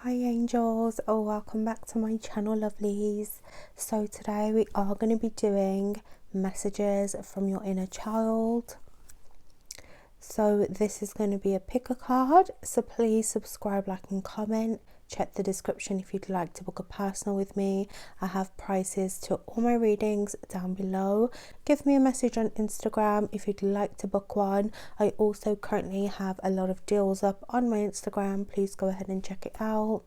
Hi angels, welcome back to my channel lovelies. So today we are going to be doing messages from your inner child. So this is going to be a pick a card, so please subscribe, like and comment. Check the description if you'd like to book a personal with me. I have prices to all my readings down below. Give me a message on Instagram if you'd like to book one. I also currently have a lot of deals up on my Instagram. Please go ahead and check it out.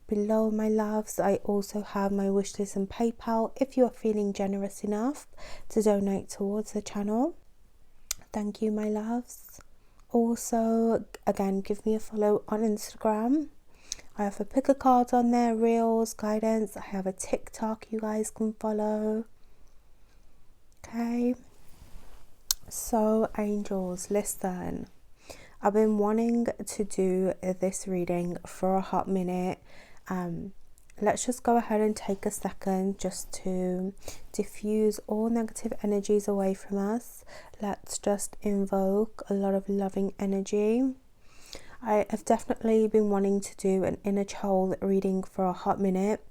Below, my loves, I also have my wishlist and PayPal if you are feeling generous enough to donate towards the channel. Thank you, my loves. Also, again, give me a follow on Instagram. I have a pick a card on there, reels, guidance. I have a TikTok you guys can follow. Okay. So, angels, listen. I've been wanting to do this reading for a hot minute. Let's just go ahead and take a second just to diffuse all negative energies away from us. Let's just invoke a lot of loving energy. I have definitely been wanting to do an inner child reading for a hot minute.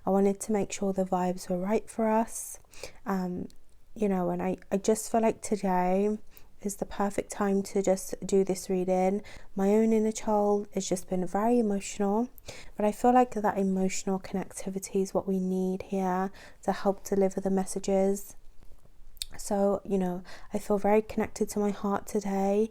I wanted to make sure the vibes were right for us. You know, and I just feel like today is the perfect time to just do this reading. My own inner child has just been very emotional, but I feel like that emotional connectivity is what we need here to help deliver the messages. So, you know, I feel very connected to my heart today.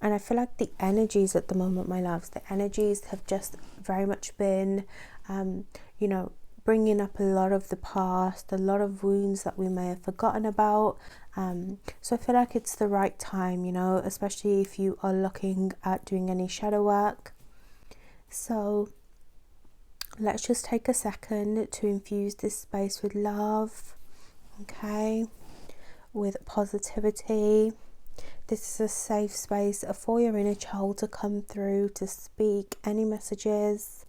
And I feel like the energies at the moment, my loves, the energies have just very much been, you know, bringing up a lot of the past, a lot of wounds that we may have forgotten about. So I feel like it's the right time, you know, especially if you are looking at doing any shadow work. So let's just take a second to infuse this space with love, okay, with positivity. This is a safe space for your inner child to come through, to speak any messages.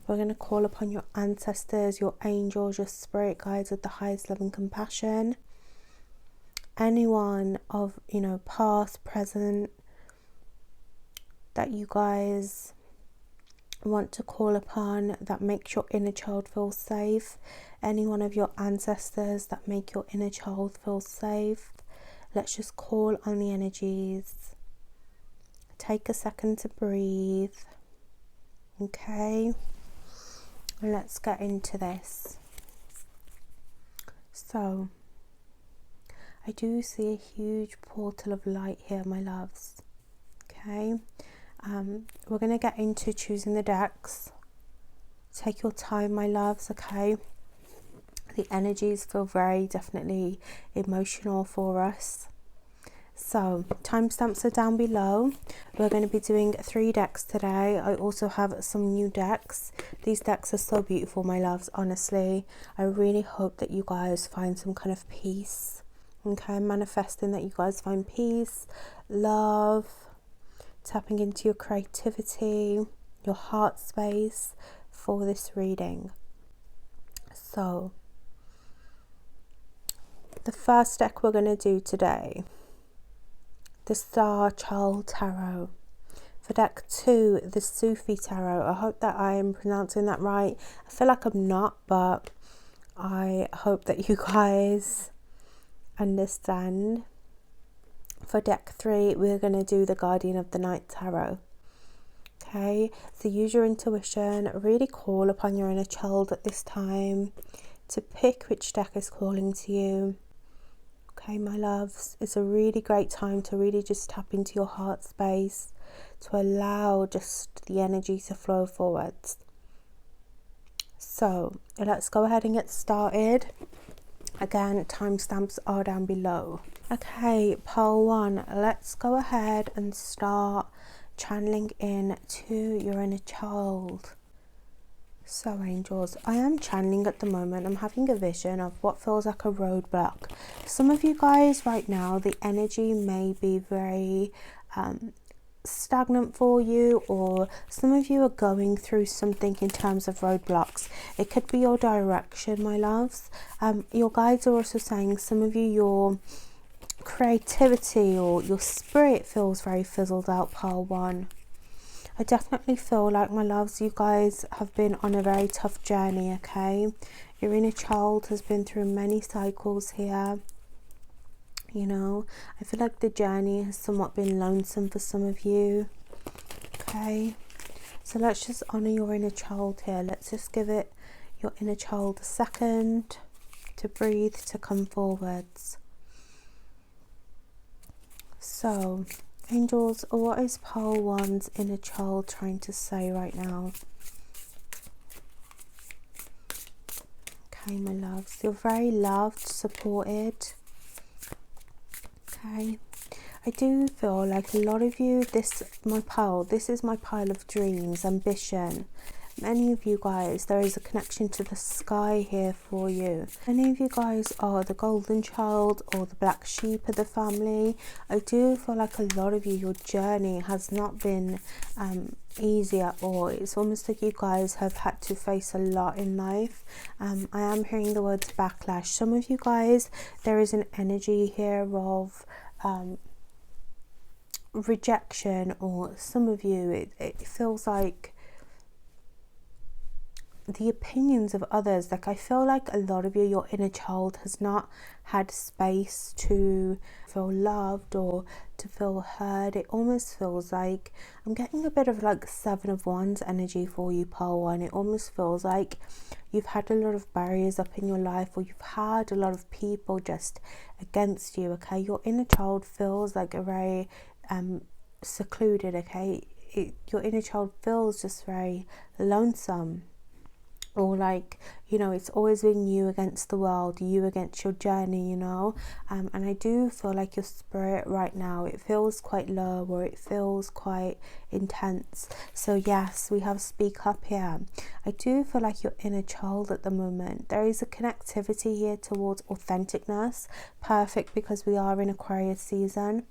We're going to call upon your ancestors, your angels, your spirit guides with the highest love and compassion. Anyone of, you know, past, present, that you guys want to call upon, that makes your inner child feel safe. Any one of your ancestors that make your inner child feel safe. Let's just call on the energies. Take a second to breathe. Okay. Let's get into this. So, I do see a huge portal of light here, my loves. Okay. We're going to get into choosing the decks. Take your time, my loves, okay? The energies feel very definitely emotional for us. So, timestamps are down below. We're going to be doing 3 decks today. I also have some new decks. These decks are so beautiful, my loves, honestly. I really hope that you guys find some kind of peace. Okay, I'm manifesting that you guys find peace, love, tapping into your creativity, your heart space for this reading. So, the first deck we're going to do today, the Star Child Tarot. For deck 2, the Sufi Tarot. I hope that I am pronouncing that right. I feel like I'm not, but I hope that you guys understand. For deck 3, we're going to do the Guardian of the Night Tarot. Okay, so use your intuition, really call upon your inner child at this time to pick which deck is calling to you. Okay, my loves, it's a really great time to really just tap into your heart space, to allow just the energy to flow forwards. So let's go ahead and get started. Again, timestamps are down below. Okay, pile 1, let's go ahead and start channeling in to your inner child. So angels, I am channeling at the moment. I'm having a vision of what feels like a roadblock. Some of you guys right now, the energy may be very stagnant for you, or some of you are going through something in terms of roadblocks. It could be your direction, my loves. Your guides are also saying some of you, your creativity or your spirit feels very fizzled out, pile 1. I definitely feel like, my loves, you guys have been on a very tough journey, okay? Your inner child has been through many cycles here. You know, I feel like the journey has somewhat been lonesome for some of you, okay? So let's just honour your inner child here. Let's just give it, your inner child, a second to breathe, to come forwards. So, angels, what is pile one's inner child trying to say right now? Okay, my loves, you're very loved, supported. Okay, I do feel like a lot of you, this is my pile of dreams, ambition. Many of you guys, there is a connection to the sky here for you. Many of you guys are the golden child or the black sheep of the family. I do feel like a lot of you, your journey has not been easy at all. It's almost like you guys have had to face a lot in life. I am hearing the words backlash. Some of you guys, there is an energy here of rejection, or some of you, it feels like the opinions of others. Like, I feel like a lot of you, your inner child has not had space to feel loved or to feel heard. It almost feels like I'm getting a bit of like 7 of Wands energy for you, pile one. It almost feels like you've had a lot of barriers up in your life, or you've had a lot of people just against you, okay? Your inner child feels like a very secluded, okay? Your inner child feels just very lonesome, or like, you know, it's always been you against the world, you against your journey, you know. And I do feel like your spirit right now, it feels quite low, or it feels quite intense. So yes, we have speak up here. I do feel like your inner child at the moment, there is a connectivity here towards authenticness. Perfect, because we are in Aquarius season.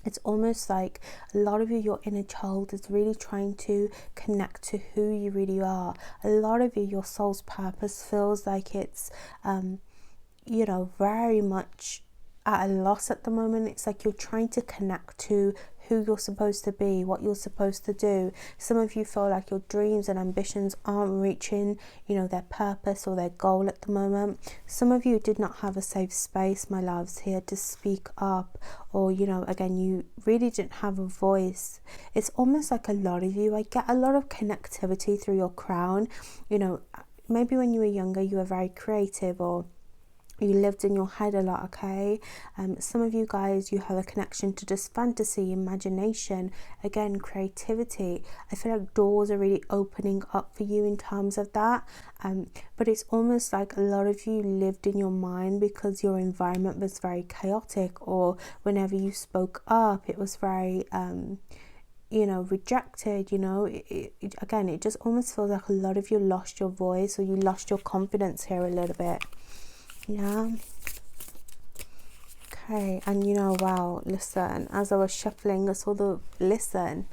It's almost like a lot of you, your inner child is really trying to connect to who you really are. A lot of you, your soul's purpose feels like it's, you know, very much at a loss at the moment. It's like you're trying to connect to who you're supposed to be, what you're supposed to do. Some of you feel like your dreams and ambitions aren't reaching, you know, their purpose or their goal at the moment. Some of you did not have a safe space, my loves, here to speak up, or, you know, again, you really didn't have a voice. It's almost like a lot of you, I get a lot of connectivity through your crown. You know, maybe when you were younger, you were very creative, or you lived in your head a lot, okay? Some of you guys, you have a connection to just fantasy, imagination, again, creativity. I feel like doors are really opening up for you in terms of that. But it's almost like a lot of you lived in your mind because your environment was very chaotic, or whenever you spoke up, it was very you know, rejected. You know, again, it just almost feels like a lot of you lost your voice, or you lost your confidence here a little bit. Yeah. Okay. And you know, wow, listen, as I was shuffling, I saw the listen.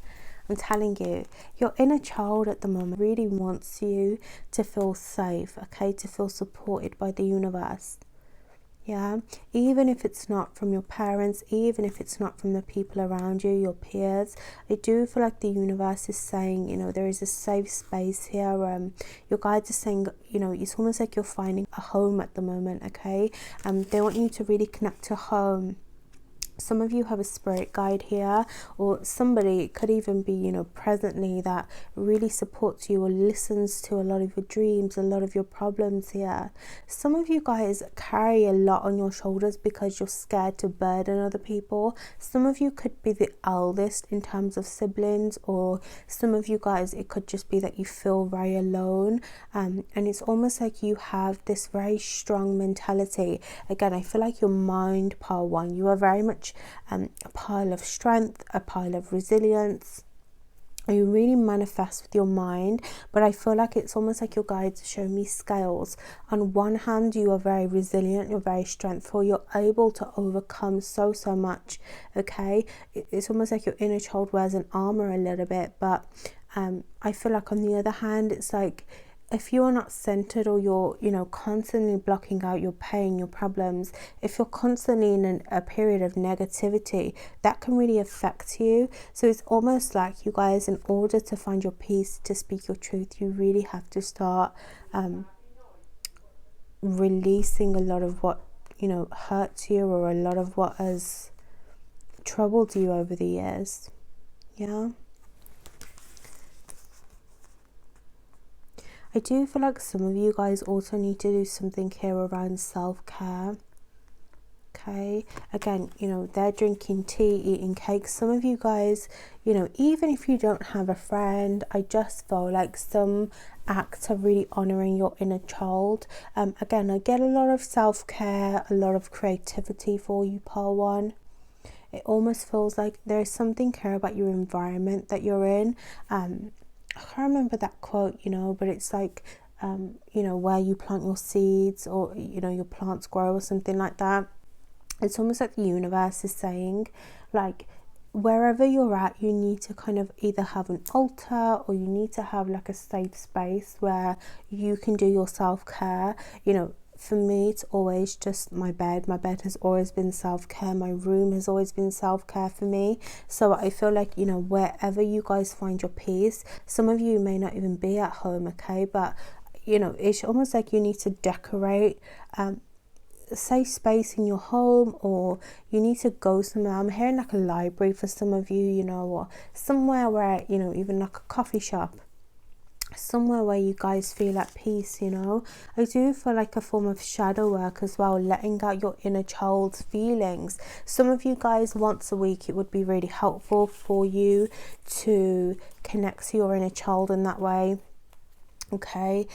I'm telling you, your inner child at the moment really wants you to feel safe, okay, to feel supported by the universe. Yeah, even if it's not from your parents, even if it's not from the people around you, your peers, I do feel like the universe is saying, you know, there is a safe space here. Your guides are saying, you know, it's almost like you're finding a home at the moment, okay? They want you to really connect to home. Some of you have a spirit guide here, or somebody, it could even be, you know, presently, that really supports you or listens to a lot of your dreams, a lot of your problems here. Some of you guys carry a lot on your shoulders because you're scared to burden other people. Some of you could be the eldest in terms of siblings, or some of you guys, it could just be that you feel very alone. And it's almost like you have this very strong mentality. Again, I feel like your mind, pile one, you are very much a pile of strength, a pile of resilience. You really manifest with your mind, but I feel like it's almost like your guides show me scales. On one hand, you are very resilient, you're very strengthful, you're able to overcome so much, okay? It's almost like your inner child wears an armor a little bit, but I feel like on the other hand, it's like if you are not centered, or you're, you know, constantly blocking out your pain, your problems, if you're constantly in a period of negativity, that can really affect you. So it's almost like, you guys, in order to find your peace, to speak your truth, you really have to start releasing a lot of what, you know, hurts you, or a lot of what has troubled you over the years. Yeah. I do feel like some of you guys also need to do something here around self-care. Okay, again, you know, they're drinking tea, eating cake. Some of you guys, you know, even if you don't have a friend, I just feel like some acts of really honoring your inner child. Again, I get a lot of self-care, a lot of creativity for you, Pearl One. It almost feels like there's something here about your environment that you're in. I can't remember that quote, you know, but it's like, you know, where you plant your seeds, or, you know, your plants grow, or something like that. It's almost like the universe is saying, like, wherever you're at, you need to kind of either have an altar, or you need to have like a safe space where you can do your self-care. You know, for me, it's always just my bed. My bed has always been self-care. My room has always been self-care for me. So I feel like, you know, wherever you guys find your peace, some of you may not even be at home, okay, but, you know, it's almost like you need to decorate a safe space in your home, or you need to go somewhere. I'm hearing like a library for some of you, you know, or somewhere where, you know, even like a coffee shop, somewhere where you guys feel at peace, you know. I do feel like a form of shadow work as well, letting out your inner child's feelings. Some of you guys, once a week, it would be really helpful for you to connect to your inner child in that way. Okay,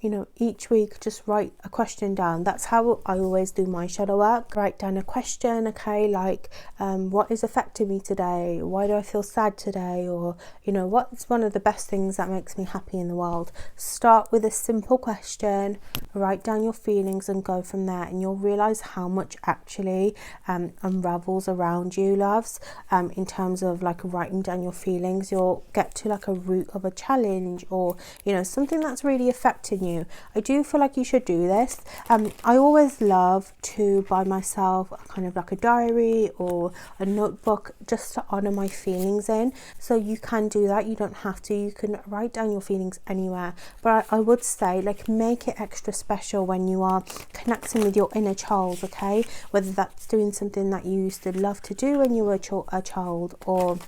you know, each week just write a question down. That's how I always do my shadow work. Write down a question, okay, like what is affecting me today? Why do I feel sad today? Or, you know, what's one of the best things that makes me happy in the world? Start with a simple question, write down your feelings, and go from there, and you'll realize how much actually unravels around you, loves. In terms of like writing down your feelings, you'll get to like a root of a challenge, or, you know, something that's really affecting you. I do feel like you should do this. I always love to buy myself kind of like a diary or a notebook just to honor my feelings in. So you can do that. You don't have to. You can write down your feelings anywhere. But I would say, like, make it extra special when you are connecting with your inner child, okay? Whether that's doing something that you used to love to do when you were a child, or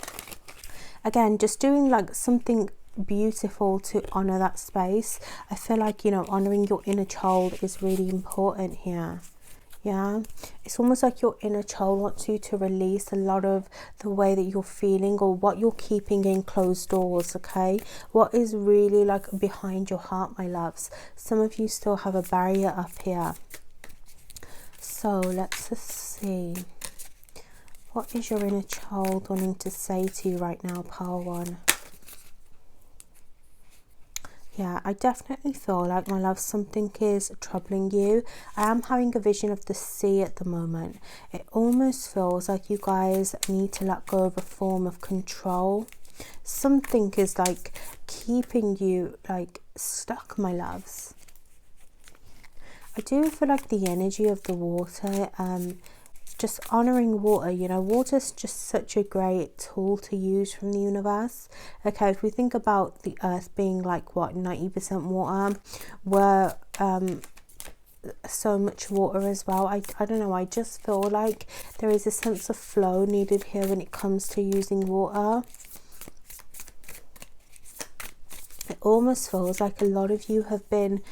again, just doing like something beautiful to honor that space. I feel like, you know, honoring your inner child is really important here. Yeah, it's almost like your inner child wants you to release a lot of the way that you're feeling, or what you're keeping in closed doors, okay? What is really like behind your heart, my loves. Some of you still have a barrier up here. So let's just see. What is your inner child wanting to say to you right now, Pearl One? Yeah, I definitely feel like, my love, something is troubling you. I am having a vision of the sea at the moment. It almost feels like you guys need to let go of a form of control. Something is like keeping you like stuck, my loves. I do feel like the energy of the water, just honoring water, you know, water's just such a great tool to use from the universe. Okay, if we think about the earth being like, what, 90% water, we're so much water as well. I don't know, I just feel like there is a sense of flow needed here when it comes to using water. It almost feels like a lot of you have been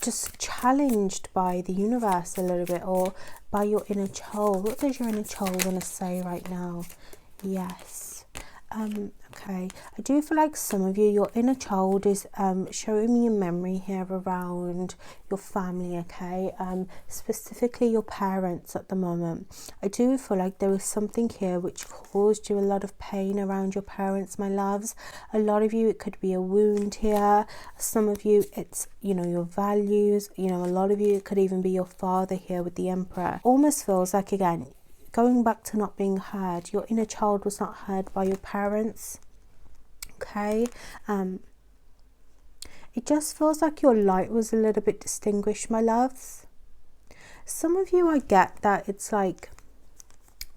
just challenged by the universe a little bit, or by your inner child. What does your inner child want to say right now? Yes. Okay, I do feel like some of you, your inner child is showing me a memory here around your family, okay? Specifically your parents at the moment. I do feel like there was something here which caused you a lot of pain around your parents, my loves. A lot of you, it could be a wound here. Some of you, it's, you know, your values. You know, a lot of you, it could even be your father here with the Emperor. Almost feels like, again, going back to not being heard. Your inner child was not heard by your parents. Okay, It just feels like your light was a little bit distinguished, my loves. Some of you, I get that it's like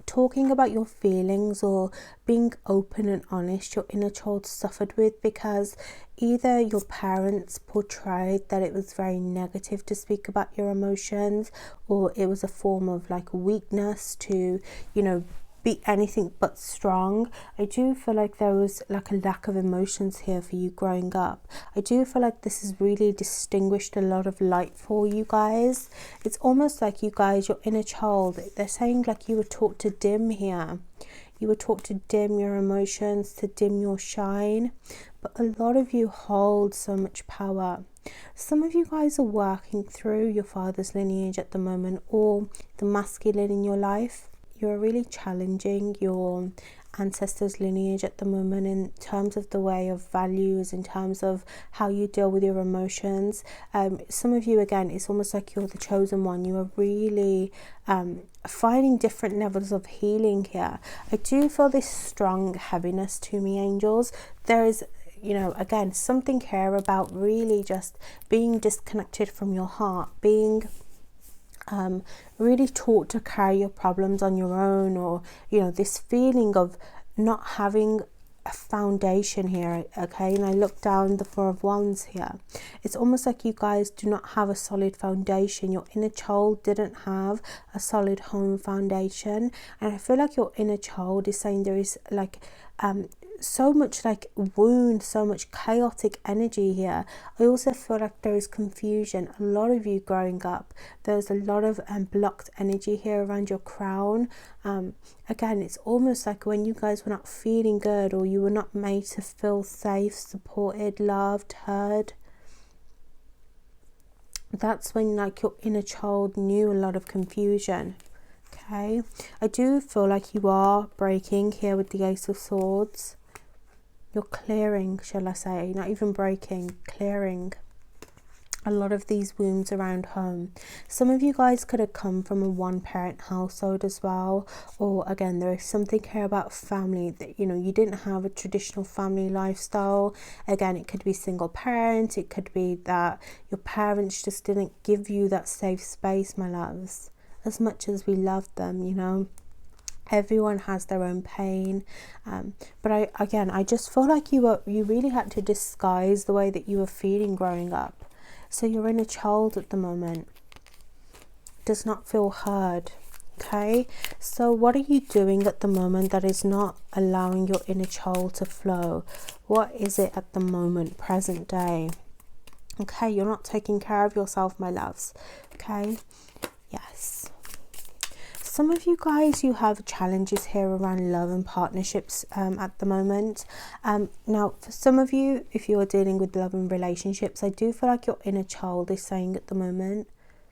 talking about your feelings or being open and honest your inner child suffered with, because either your parents portrayed that it was very negative to speak about your emotions, or it was a form of like weakness to, you know, be anything but strong. I do feel like there was like a lack of emotions here for you growing up. I do feel like this has really distinguished a lot of light for you guys. It's almost like you guys, your inner child, they're saying like you were taught to dim here. You were taught to dim your emotions, to dim your shine. But a lot of you hold so much power. Some of you guys are working through your father's lineage at the moment, or the masculine in your life. You're really challenging your ancestors' lineage at the moment in terms of the way of values, in terms of how you deal with your emotions. Some of you, again, it's almost like you're the chosen one. You are really finding different levels of healing here. I do feel this strong heaviness to me, angels. There is, you know, again, something here about really just being disconnected from your heart, being really taught to carry your problems on your own, or, you know, this feeling of not having a foundation here. Okay, and I look down the Four of Wands here. It's almost like you guys do not have a solid foundation. Your inner child didn't have a solid home foundation, and I feel like your inner child is saying there is like so much like wound, so much chaotic energy here. I also feel like there is confusion. A lot of you growing up, there's a lot of blocked energy here around your crown. Again, it's almost like when you guys were not feeling good, or you were not made to feel safe, supported, loved, heard. That's when like your inner child knew a lot of confusion. Okay, I do feel like you are breaking here with the Ace of Swords. You're clearing, shall I say, not even breaking, clearing a lot of these wounds around home. Some of you guys could have come from a one-parent household as well, or again, there is something here about family that, you know, you didn't have a traditional family lifestyle. Again, it could be single parent, it could be that your parents just didn't give you that safe space, my loves, as much as we love them, you know. Everyone has their own pain, but I just feel like you really had to disguise the way that you were feeling growing up. So your inner child at the moment does not feel heard. Okay, so what are you doing at the moment that is not allowing your inner child to flow? What is it at the moment, present day? Okay, you're not taking care of yourself, my loves. Okay, yes. Some of you guys, you have challenges here around love and partnerships at the moment. Now, for some of you, if you are dealing with love and relationships, I do feel like your inner child is saying at the moment,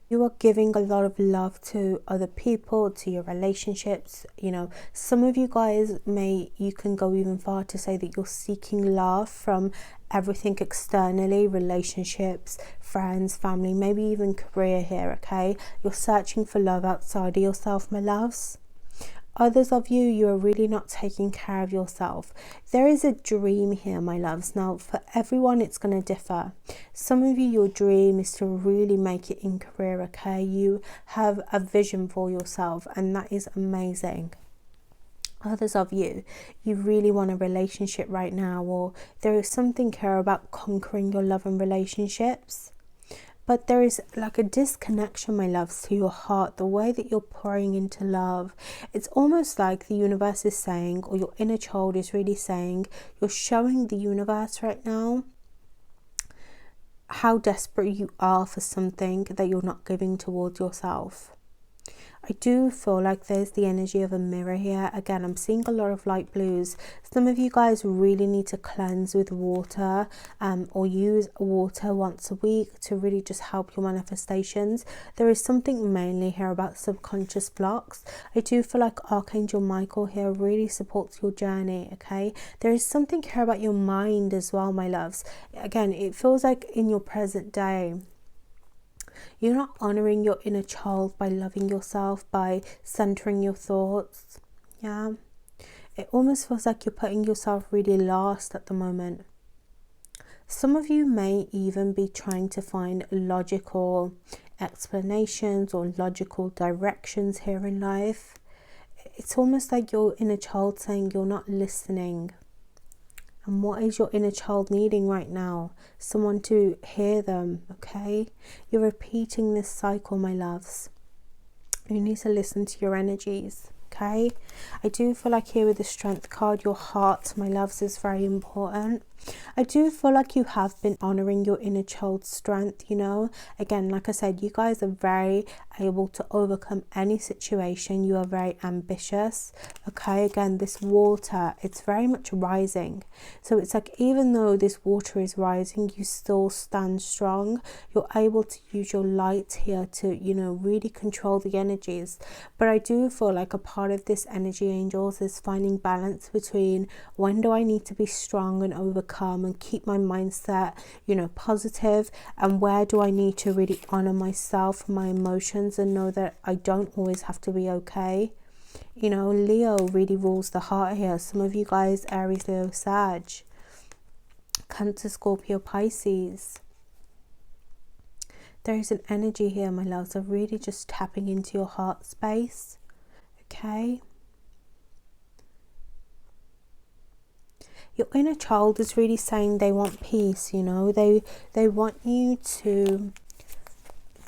you are giving a lot of love to other people, to your relationships. You know, some of you guys you can go even far to say that you're seeking love from everything externally, relationships, friends, family, maybe even career here. Okay, you're searching for love outside of yourself, my loves. Others of you, you are really not taking care of yourself. There is a dream here, my loves. Now, for everyone, it's going to differ. Some of you, your dream is to really make it in career, okay? You have a vision for yourself, and that is amazing. Others of you, you really want a relationship right now, or there is something here about conquering your love and relationships. But there is like a disconnection, my loves, to your heart, the way that you're pouring into love. It's almost like the universe is saying, or your inner child is really saying, you're showing the universe right now how desperate you are for something that you're not giving towards yourself. I do feel like there's the energy of a mirror here. Again, I'm seeing a lot of light blues. Some of you guys really need to cleanse with water, or use water once a week to really just help your manifestations. There is something mainly here about subconscious blocks. I do feel like Archangel Michael here really supports your journey, okay? There is something here about your mind as well, my loves. Again, it feels like in your present day, you're not honoring your inner child by loving yourself, by centering your thoughts. Yeah, it almost feels like you're putting yourself really last at the moment. Some of you may even be trying to find logical explanations or logical directions here in life. It's almost like your inner child saying you're not listening. And what is your inner child needing right now? Someone to hear them, okay? You're repeating this cycle, my loves. You need to listen to your energies, okay? I do feel like here with the Strength card, your heart, my loves, is very important. I do feel like you have been honoring your inner child's strength, you know. Again, like I said, you guys are very able to overcome any situation. You are very ambitious, okay? Again, this water, it's very much rising. So it's like, even though this water is rising, you still stand strong. You're able to use your light here to, you know, really control the energies. But I do feel like a part of this energy, angels, is finding balance between when do I need to be strong and overcome and keep my mindset, you know, positive, and where do I need to really honor myself, my emotions, and know that I don't always have to be okay. You know, Leo really rules the heart here. Some of you guys, Aries, Leo, Sag, Cancer, Scorpio, Pisces. There is an energy here, my loves, of really just tapping into your heart space, okay? Your inner child is really saying they want peace, you know. They want you to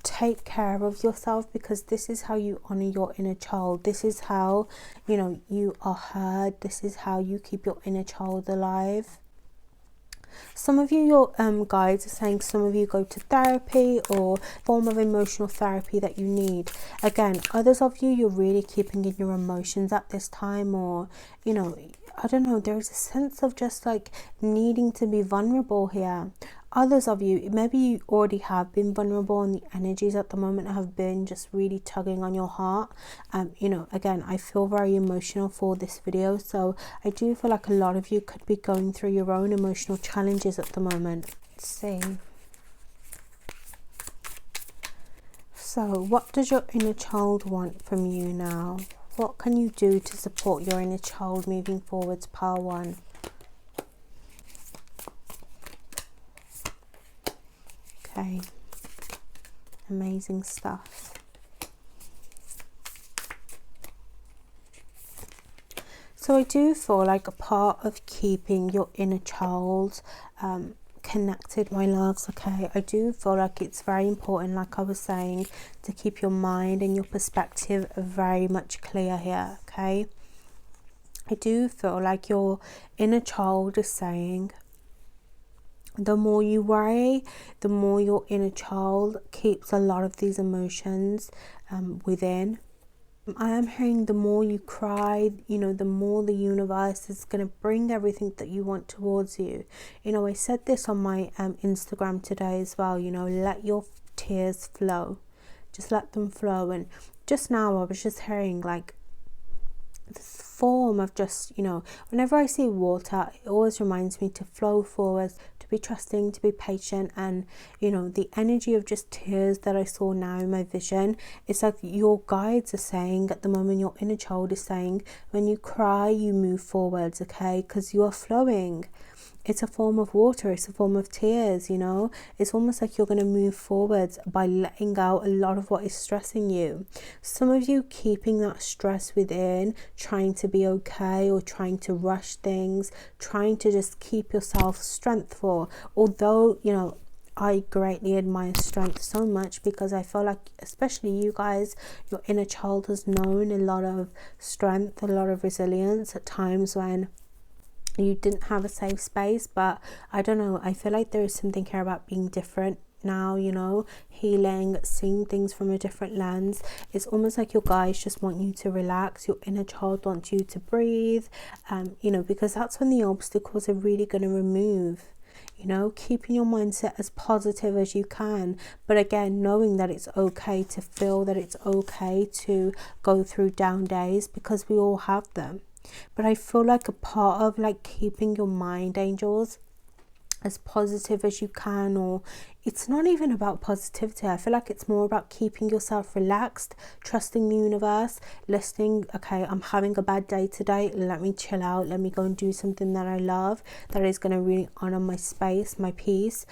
take care of yourself, because this is how you honor your inner child. This is how, you know, you are heard. This is how you keep your inner child alive. Some of you, your guides are saying some of you go to therapy or form of emotional therapy that you need. Again, others of you, you're really keeping in your emotions at this time, or, you know, I don't know, there's a sense of just like needing to be vulnerable here. Others of you, maybe you already have been vulnerable and the energies at the moment have been just really tugging on your heart. You know, again, I feel very emotional for this video, so I do feel like a lot of you could be going through your own emotional challenges at the moment. Let's see. So what does your inner child want from you now? What can you do to support your inner child moving forwards, pile one? Okay, amazing stuff. So I do feel like a part of keeping your inner child connected, my loves, okay, I do feel like it's very important, like I was saying, to keep your mind and your perspective very much clear here, okay? I do feel like your inner child is saying the more you worry, the more your inner child keeps a lot of these emotions within. I am hearing the more you cry, you know, the more the universe is going to bring everything that you want towards you. You know, I said this on my Instagram today as well, you know, let your tears flow. Just let them flow. And just now I was just hearing like this form of just, you know, whenever I see water, it always reminds me to flow forward, to be trusting, to be patient. And, you know, the energy of just tears that I saw now in my vision, it's like your guides are saying at the moment, your inner child is saying, when you cry, you move forwards, okay, because you are flowing. It's a form of water, it's a form of tears, you know. It's almost like you're going to move forwards by letting out a lot of what is stressing you. Some of you keeping that stress within, trying to be okay, or trying to rush things, trying to just keep yourself strengthful. Although, you know, I greatly admire strength so much, because I feel like, especially you guys, your inner child has known a lot of strength, a lot of resilience at times when you didn't have a safe space. But I don't know, I feel like there is something here about being different now, you know, healing, seeing things from a different lens. It's almost like your guys just want you to relax. Your inner child wants you to breathe, you know, because that's when the obstacles are really going to remove. You know, keeping your mindset as positive as you can, but again, knowing that it's okay to feel, that it's okay to go through down days, because we all have them. But I feel like a part of like keeping your mind, angels, as positive as you can, or it's not even about positivity. I feel like it's more about keeping yourself relaxed, trusting the universe, listening. Okay, I'm having a bad day today, let me chill out, let me go and do something that I love, that is going to really honor my space, my peace,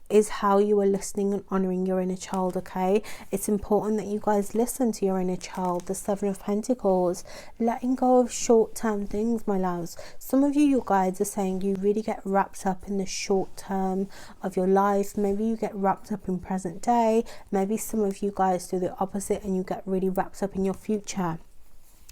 is how you are listening and honoring your inner child. Okay, it's important that you guys listen to your inner child. The Seven of Pentacles, letting go of short-term things, my loves. Some of you guys are saying you really get wrapped up in the short term of your life. Maybe you get wrapped up in present day. Maybe some of you guys do the opposite and you get really wrapped up in your future.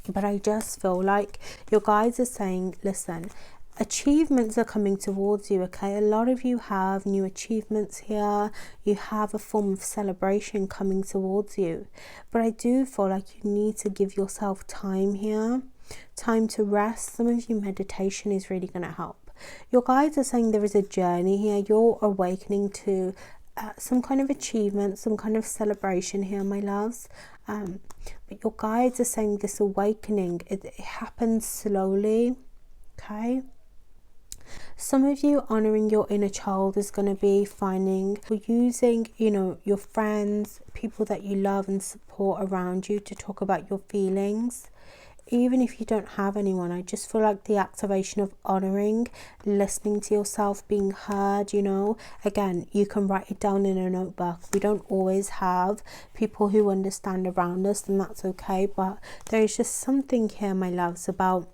But I just feel like your guides are saying, listen, achievements are coming towards you. Okay, a lot of you have new achievements here. You have a form of celebration coming towards you, but I do feel like you need to give yourself time here, time to rest. Some of you, meditation is really going to help. Your guides are saying there is a journey here. You're awakening to some kind of achievement, some kind of celebration here, my loves. But your guides are saying this awakening, it happens slowly. Okay, some of you, honoring your inner child is going to be finding or using, you know, your friends, people that you love and support around you to talk about your feelings. Even if you don't have anyone, I just feel like the activation of honoring, listening to yourself, being heard, you know. Again, you can write it down in a notebook. We don't always have people who understand around us, and that's okay. But there is just something here, my loves, about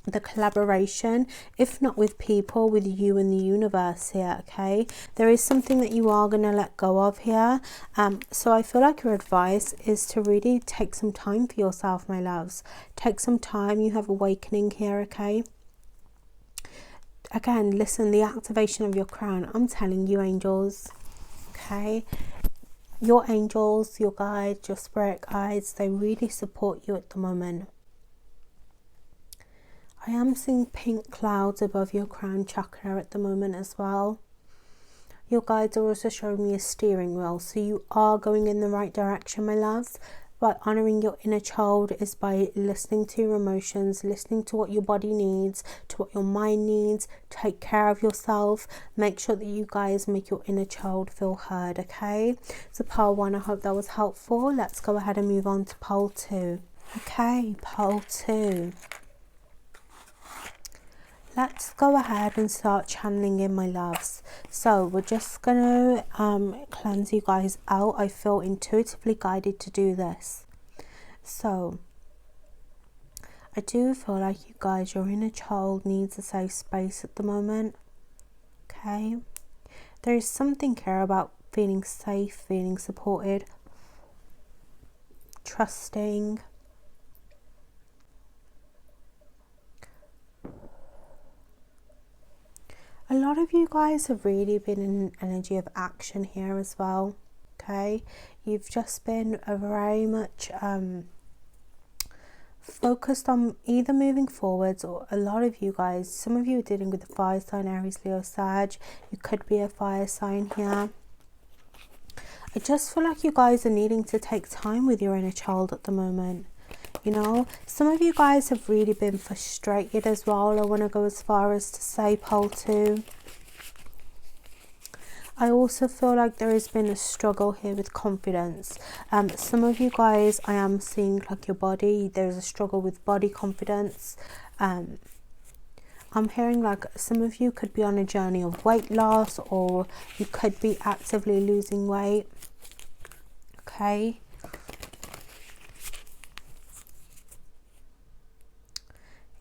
the collaboration, if not with people, with you and the universe here. Okay, there is something that you are going to let go of here. So I feel like your advice is to really take some time for yourself, my loves. Take some time. You have awakening here. Okay, again, listen, the activation of your crown, I'm telling you, angels. Okay, your angels, your guides, your spirit guides, they really support you at the moment. I am seeing pink clouds above your crown chakra at the moment as well. Your guides are also showing me a steering wheel, so you are going in the right direction, my loves. By honouring your inner child is by listening to your emotions, listening to what your body needs, to what your mind needs. Take care of yourself. Make sure that you guys make your inner child feel heard, okay? So pole 1, I hope that was helpful. Let's go ahead and move on to pole 2. Okay, pole 2. Let's go ahead and start channeling in, my loves. So we're just going to cleanse you guys out. I feel intuitively guided to do this. So I do feel like you guys, your inner child needs a safe space at the moment. Okay. There is something here about feeling safe, feeling supported, trusting. A lot of you guys have really been in an energy of action here as well. Okay, you've just been very much focused on either moving forwards, or a lot of you guys, some of you are dealing with the fire sign, Aries, Leo, Sag. You could be a fire sign here. I just feel like you guys are needing to take time with your inner child at the moment. You know, some of you guys have really been frustrated as well. I want to go as far as to say, pole 2. I also feel like there has been a struggle here with confidence. Some of you guys, I am seeing like your body, there's a struggle with body confidence. I'm hearing like some of you could be on a journey of weight loss, or you could be actively losing weight. Okay.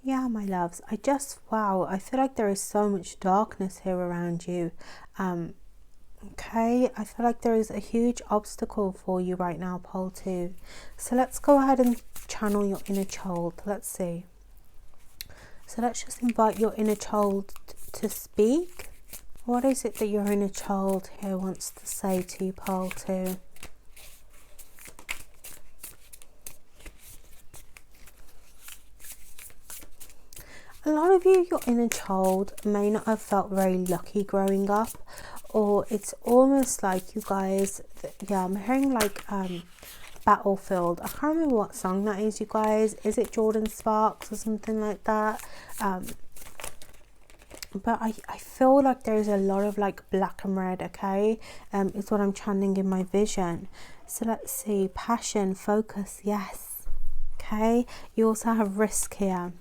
Yeah, my loves, wow, I feel like there is so much darkness here around you. Okay, I feel like there is a huge obstacle for you right now, pole 2. So let's go ahead and channel your inner child. Let's see. So let's just invite your inner child to speak. What is it that your inner child here wants to say to you, pole 2? A lot of you, your inner child may not have felt very lucky growing up, or it's almost like you guys, yeah, I'm hearing like Battlefield. I can't remember what song that is, you guys. Is it Jordan Sparks or something like that? but I feel like there's a lot of like black and red, okay? It's what I'm channeling in my vision. So let's see, passion, focus, yes, okay? You also have risk here.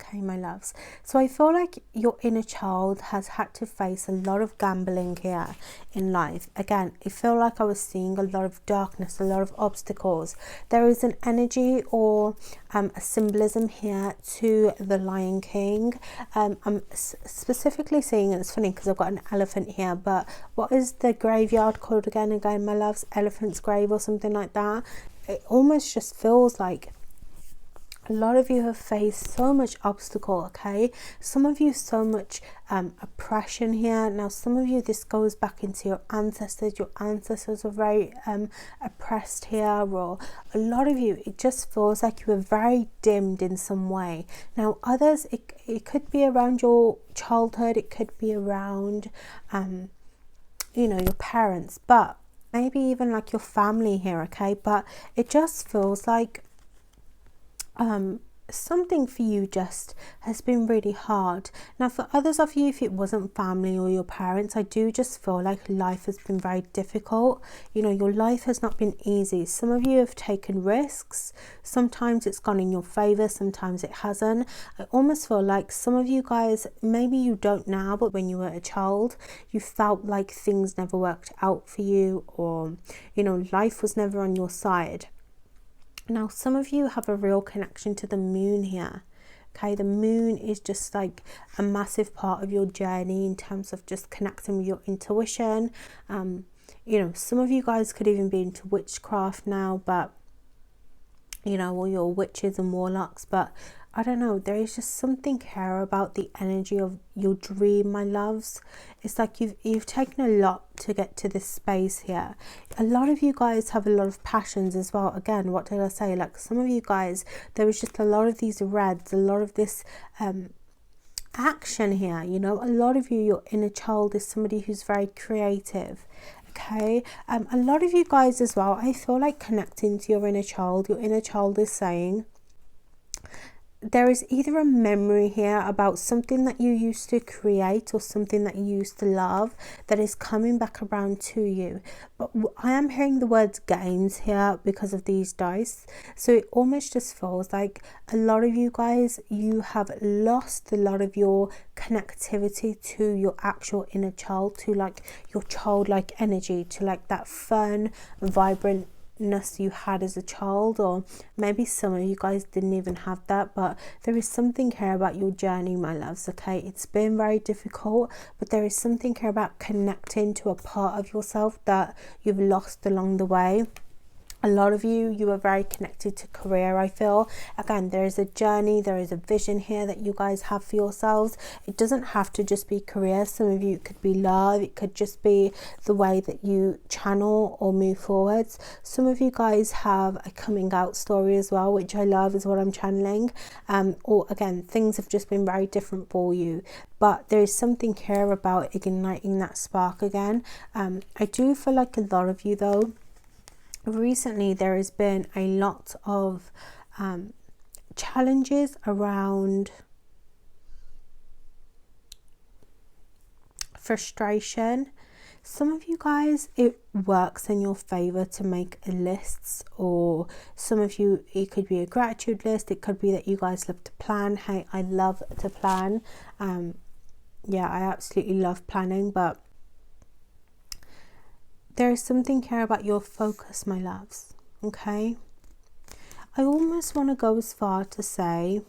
Okay, my loves. So I feel like your inner child has had to face a lot of gambling here in life. Again, I feel like I was seeing a lot of darkness, a lot of obstacles. There is an energy or a symbolism here to the Lion King. I'm specifically seeing, and it's funny because I've got an elephant here, but what is the graveyard called again, my loves? Elephant's Grave or something like that. It almost just feels like a lot of you have faced so much obstacle, okay? Some of you so much oppression here. Now, some of you, this goes back into your ancestors. Your ancestors are very oppressed here, or a lot of you, it just feels like you were very dimmed in some way. Now, others, it could be around your childhood. It could be around, you know, your parents, but maybe even like your family here, okay? But it just feels like something for you just has been really hard. Now, for others of you, if it wasn't family or your parents, I do just feel like life has been very difficult. You know, your life has not been easy. Some of you have taken risks. Sometimes it's gone in your favor, sometimes it hasn't. I almost feel like some of you guys, maybe you don't now, but when you were a child, you felt like things never worked out for you, or, you know, life was never on your side. Now, some of you have a real connection to the moon here. Okay, the moon is just like a massive part of your journey in terms of just connecting with your intuition. You know, some of you guys could even be into witchcraft now, but, you know, or your witches and warlocks, but I don't know, there is just something here about the energy of your dream, my loves. It's like you've taken a lot to get to this space here. A lot of you guys have a lot of passions as well. Again, what did I say? Like some of you guys, there was just a lot of these reds, a lot of this action here. You know, a lot of you, your inner child is somebody who's very creative. Okay, a lot of you guys as well, I feel like connecting to your inner child is saying, there is either a memory here about something that you used to create or something that you used to love that is coming back around to you. But I am hearing the words games here because of these dice. So it almost just feels like a lot of you guys, you have lost a lot of your connectivity to your actual inner child, to like your childlike energy, to like that fun, vibrant you had as a child. Or maybe some of you guys didn't even have that, but there is something here about your journey, my loves. Okay, it's been very difficult, but there is something here about connecting to a part of yourself that you've lost along the way. A lot of you are very connected to career, I feel. Again, there is a journey, there is a vision here that you guys have for yourselves. It doesn't have to just be career. Some of you, it could be love. It could just be the way that you channel or move forwards. Some of you guys have a coming out story as well, which I love, is what I'm channeling. Or again, things have just been very different for you. But there is something here about igniting that spark again. I do feel like a lot of you, though, recently there has been a lot of challenges around frustration. Some of you guys, it works in your favor to make lists, or some of you, it could be a gratitude list. It could be that you guys love to plan. Hey, I love to plan. Yeah, I absolutely love planning, but there is something here about your focus, my loves. Okay, I almost want to go as far to say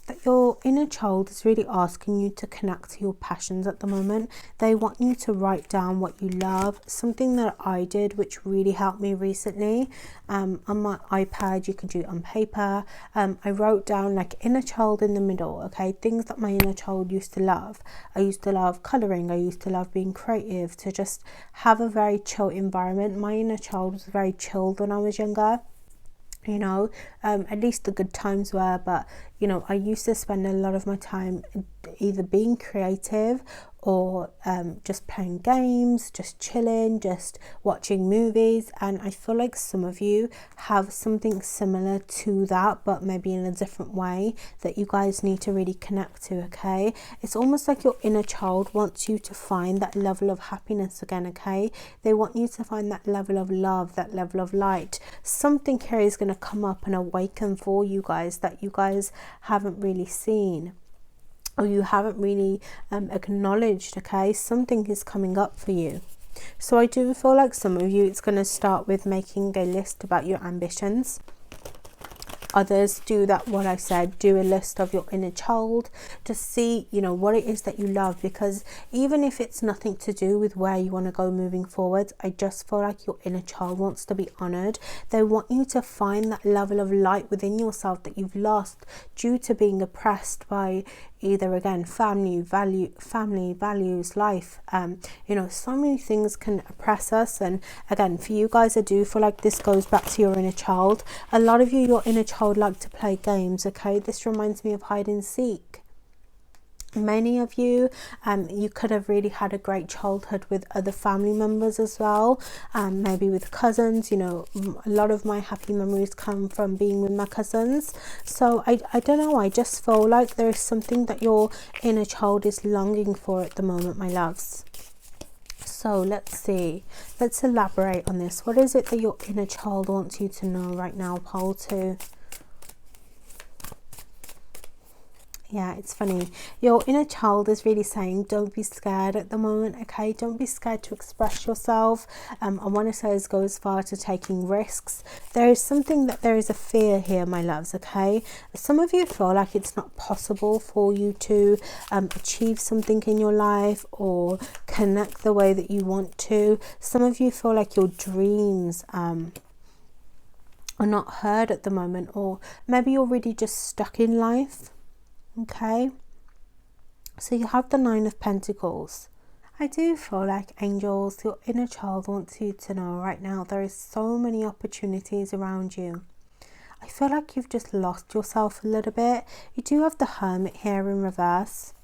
that your inner child is really asking you to connect to your passions at the moment. They want you to write down what you love. Something that I did, which really helped me recently, on my iPad, you can do it on paper. I wrote down like inner child in the middle, okay, things that my inner child used to love. I used to love colouring. I used to love being creative, to just have a very chill environment. My inner child was very chilled when I was younger. You know, at least the good times were, but you know, I used to spend a lot of my time either being creative or just playing games, just chilling, just watching movies. And I feel like some of you have something similar to that, but maybe in a different way that you guys need to really connect to. Okay, it's almost like your inner child wants you to find that level of happiness again. Okay, they want you to find that level of love, that level of light. Something here is going to come up and awaken for you guys that you guys haven't really seen, or you haven't really acknowledged. Okay, something is coming up for you. So I do feel like some of you, it's going to start with making a list about your ambitions. Others do that, what I said, do a list of your inner child to see, you know, what it is that you love. Because even if it's nothing to do with where you want to go moving forward, I just feel like your inner child wants to be honored. They want you to find that level of light within yourself that you've lost due to being oppressed by either, again, family values, life, you know, so many things can oppress us. And again, for you guys, I do feel like this goes back to your inner child. A lot of you, your inner child like to play games. Okay, this reminds me of hide and seek. Many of you, you could have really had a great childhood with other family members as well, maybe with cousins. You know, a lot of my happy memories come from being with my cousins. So I don't know, I just feel like there is something that your inner child is longing for at the moment, my loves. So let's see, let's elaborate on this. What is it that your inner child wants you to know right now, pole 2? Yeah, it's funny. Your inner child is really saying, don't be scared at the moment, okay? Don't be scared to express yourself. I want to say go as far to taking risks. There is something that there is a fear here, my loves, okay? Some of you feel like it's not possible for you to achieve something in your life or connect the way that you want to. Some of you feel like your dreams are not heard at the moment, or maybe you're really just stuck in life. Okay, so you have the 9 of Pentacles. I do feel like, angels, your inner child wants you to know right now there is so many opportunities around you. I feel like you've just lost yourself a little bit. You do have the Hermit here in reverse.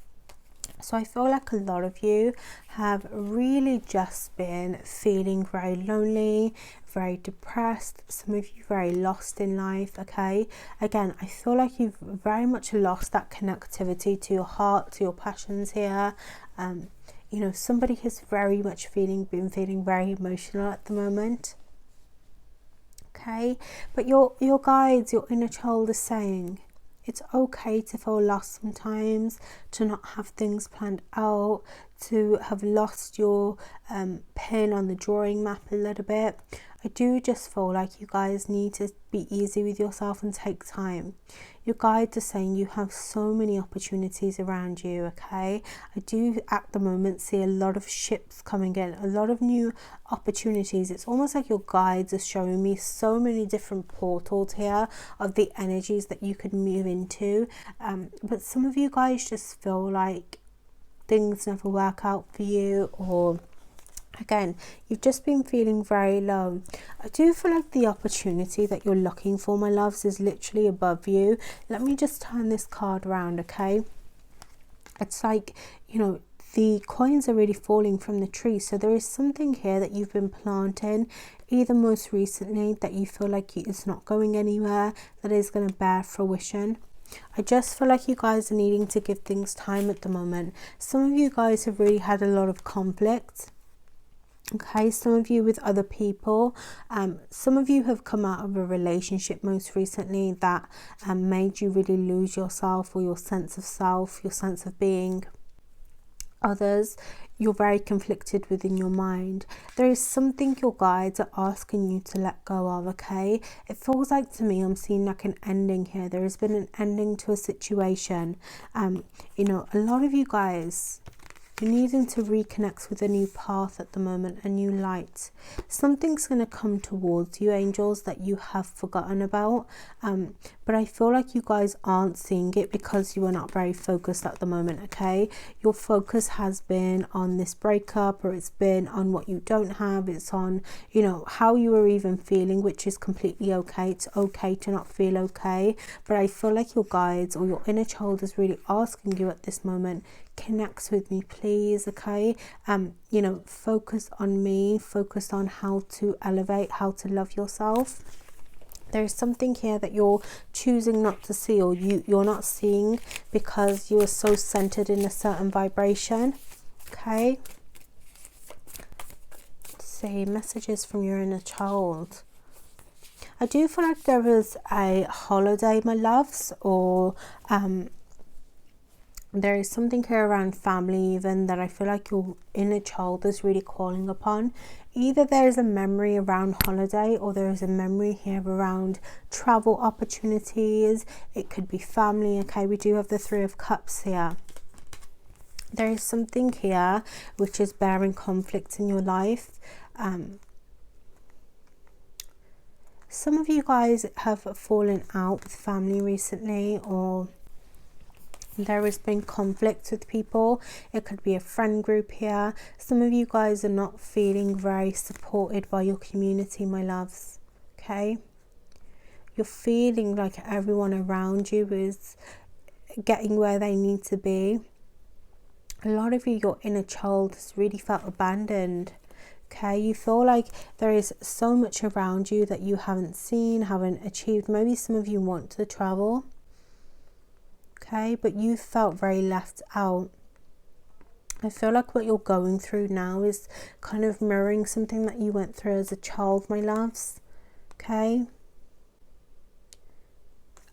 So I feel like a lot of you have really just been feeling very lonely, very depressed, some of you very lost in life. Okay, again, I feel like you've very much lost that connectivity to your heart, to your passions here. You know, somebody has very much been feeling very emotional at the moment. Okay, but your guides, your inner child is saying it's okay to feel lost sometimes, to not have things planned out, to have lost your pen on the drawing map a little bit. I do just feel like you guys need to be easy with yourself and take time. Your guides are saying you have so many opportunities around you, okay? I do at the moment see a lot of ships coming in, a lot of new opportunities. It's almost like your guides are showing me so many different portals here of the energies that you could move into. But some of you guys just feel like things never work out for you, or again, you've just been feeling very low. I do feel like the opportunity that you're looking for, my loves, is literally above you. Let me just turn this card around, okay? It's like, you know, the coins are really falling from the tree. So there is something here that you've been planting, either most recently, that you feel like it's not going anywhere, that is going to bear fruition. I just feel like you guys are needing to give things time at the moment. Some of you guys have really had a lot of conflict. Okay, some of you with other people. Some of you have come out of a relationship most recently that made you really lose yourself, or your sense of self, your sense of being. Others, you're very conflicted within your mind. There is something your guides are asking you to let go of, okay? It feels like, to me, I'm seeing like an ending here. There has been an ending to a situation. You know, a lot of you guys, you're needing to reconnect with a new path at the moment, a new light. Something's going to come towards you, angels, that you have forgotten about. but I feel like you guys aren't seeing it because you are not very focused at the moment, okay? Your focus has been on this breakup, or it's been on what you don't have. It's on, you know, how you are even feeling, which is completely okay. It's okay to not feel okay, but I feel like your guides or your inner child is really asking you at this moment, connect with me please, okay? You know, focus on me, focus on how to elevate, how to love yourself. There's something here that you're choosing not to see, or you're not seeing because you are so centered in a certain vibration, okay? Let's see, messages from your inner child. I do feel like there is a holiday, my loves, or there is something here around family even that I feel like your inner child is really calling upon. Either there is a memory around holiday, or there is a memory here around travel opportunities. It could be family, okay? We do have the Three of Cups here. There is something here which is bearing conflict in your life. Some of you guys have fallen out with family recently, or there has been conflict with people. It could be a friend group here. Some of you guys are not feeling very supported by your community, my loves, okay? You're feeling like everyone around you is getting where they need to be. A lot of you, your inner child has really felt abandoned, okay? You feel like there is so much around you that you haven't seen, haven't achieved. Maybe some of you want to travel, okay, but you felt very left out. I feel like what you're going through now is kind of mirroring something that you went through as a child, my loves, okay?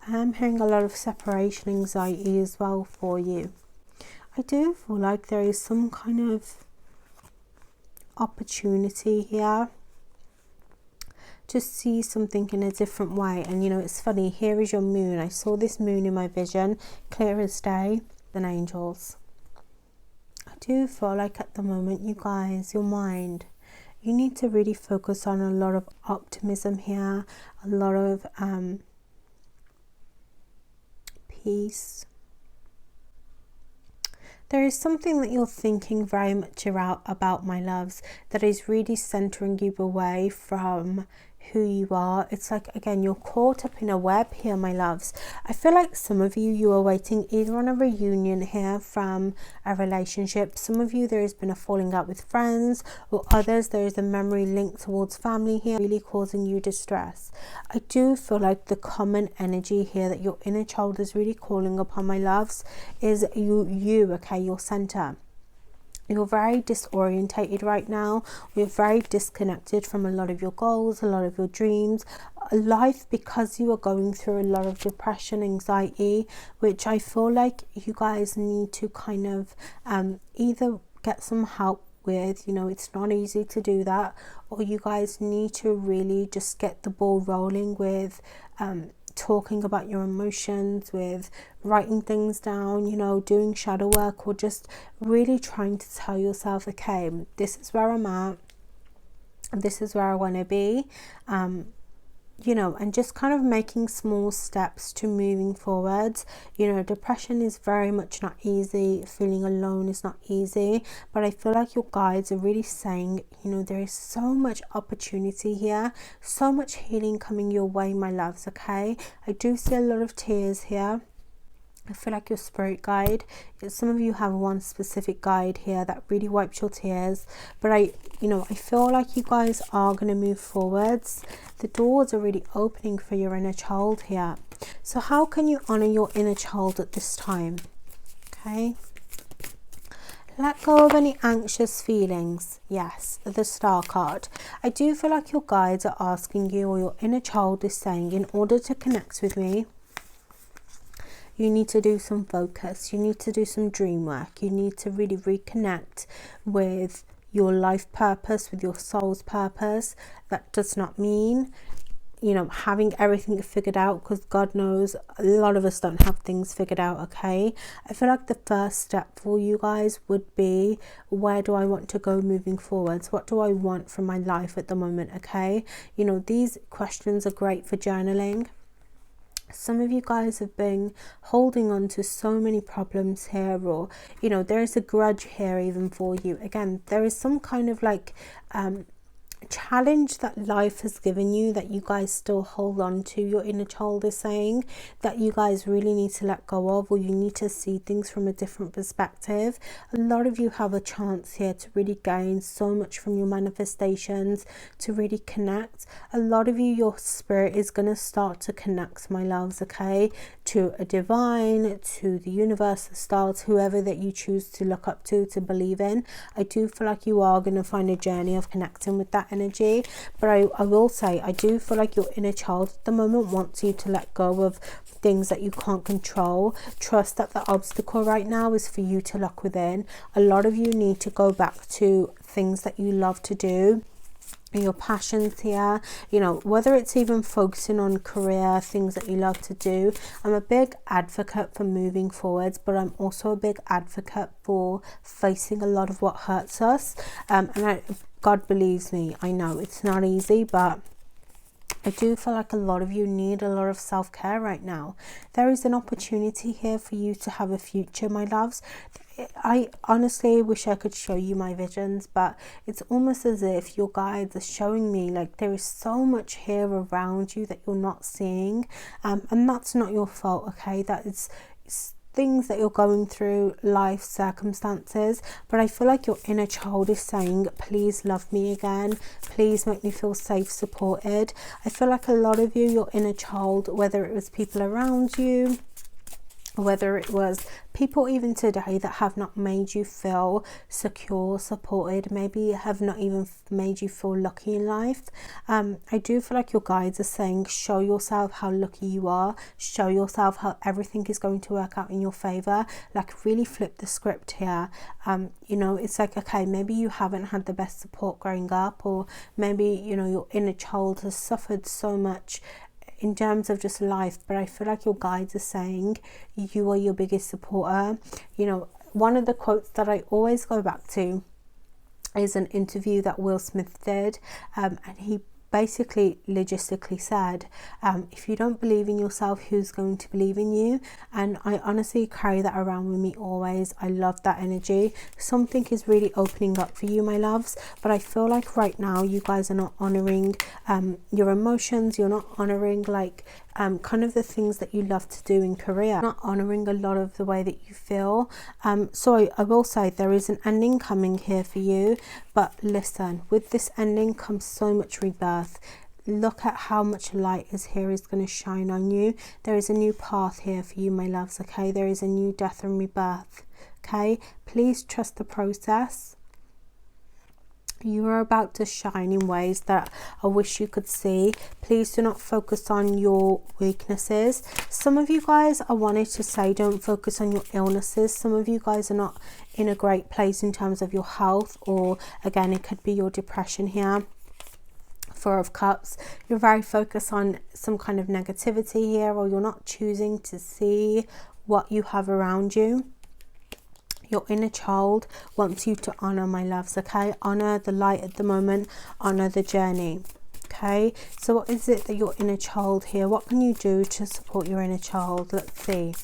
I'm hearing a lot of separation anxiety as well for you. I do feel like there is some kind of opportunity here to see something in a different way. And you know, it's funny, here is your moon. I saw this moon in my vision, clear as day, than angels. I do feel like at the moment, you guys, your mind, you need to really focus on a lot of optimism here, a lot of peace. There is something that you're thinking very much about, my loves, that is really centering you away from who you are. It's like, again, you're caught up in a web here, my loves. I feel like some of you are waiting either on a reunion here from a relationship. Some of you, there has been a falling out with friends, or others, there is a memory linked towards family here, really causing you distress. I do feel like the common energy here that your inner child is really calling upon, my loves, is you, okay, your center. You're very disorientated right now. You're very disconnected from a lot of your goals, a lot of your dreams, life, because you are going through a lot of depression, anxiety, which I feel like you guys need to kind of either get some help with. You know, it's not easy to do that, or you guys need to really just get the ball rolling with talking about your emotions, with writing things down, you know, doing shadow work, or just really trying to tell yourself, okay, this is where I'm at, this is where I want to be, you know, and just kind of making small steps to moving forwards. You know, depression is very much not easy. Feeling alone is not easy, but I feel like your guides are really saying, you know, there is so much opportunity here, so much healing coming your way, my loves, okay? I do see a lot of tears here. I feel like your spirit guide, some of you have one specific guide here that really wipes your tears, but I feel like you guys are going to move forwards. The doors are really opening for your inner child here. So how can you honor your inner child at this time? Okay. Let go of any anxious feelings. Yes, the Star card. I do feel like your guides are asking you, or your inner child is saying, in order to connect with me, you need to do some focus. You need to do some dream work. You need to really reconnect with your life purpose, with your soul's purpose. That does not mean, you know, having everything figured out, because God knows a lot of us don't have things figured out, okay? I feel like the first step for you guys would be, where do I want to go moving forwards? What do I want from my life at the moment, okay? You know, these questions are great for journaling. Some of you guys have been holding on to so many problems here, or you know, there is a grudge here even for you. Again, there is some kind of like challenge that life has given you that you guys still hold on to. Your inner child is saying that you guys really need to let go of, or you need to see things from a different perspective. A lot of you have a chance here to really gain so much from your manifestations, to really connect. A lot of you, your spirit is going to start to connect, my loves, okay, to a divine, to the universe, the stars, whoever that you choose to look up to believe in. I do feel like you are going to find a journey of connecting with that energy, but I will say, I do feel like your inner child at the moment wants you to let go of things that you can't control. Trust that the obstacle right now is for you to look within. A lot of you need to go back to things that you love to do, your passions here, you know, whether it's even focusing on career, things that you love to do. I'm a big advocate for moving forwards, but I'm also a big advocate for facing a lot of what hurts us, God believes me, I know it's not easy, but I do feel like a lot of you need a lot of self-care right now. There is an opportunity here for you to have a future, my loves. I honestly wish I could show you my visions, but it's almost as if your guides are showing me like there is so much here around you that you're not seeing, and that's not your fault, okay? That is things that you're going through, life circumstances, but I feel like your inner child is saying, please love me again, please make me feel safe, supported. I feel like a lot of you, your inner child, whether it was people around you, whether it was people even today that have not made you feel secure, supported, maybe have not even made you feel lucky in life. I do feel like your guides are saying, show yourself how lucky you are, show yourself how everything is going to work out in your favor. Like, really flip the script here. You know, it's like, okay, maybe you haven't had the best support growing up, or maybe, you know, your inner child has suffered so much in terms of just life, but I feel like your guides are saying you are your biggest supporter. You know, one of the quotes that I always go back to is an interview that Will Smith did, and he basically logistically said, if you don't believe in yourself, who's going to believe in you? And I honestly carry that around with me always. I love that energy. Something is really opening up for you, my loves, but I feel like right now you guys are not honoring your emotions. You're not honoring like kind of the things that you love to do in career, not honoring a lot of the way that you feel. So I will say there is an ending coming here for you, but listen, with this ending comes so much rebirth. Look at how much light is going to shine on you. There is a new path here for you, my loves, okay? There is a new death and rebirth, okay? Please trust the process. You are about to shine in ways that I wish you could see. Please do not focus on your weaknesses. Some of you guys, I wanted to say, don't focus on your illnesses. Some of you guys are not in a great place in terms of your health, or again, it could be your depression here. Four of Cups, you're very focused on some kind of negativity here, or you're not choosing to see what you have around you. Your inner child wants you to honor, my loves, okay? Honor the light at the moment, honor the journey, okay? So what is it that your inner child here, what can you do to support your inner child? Let's see.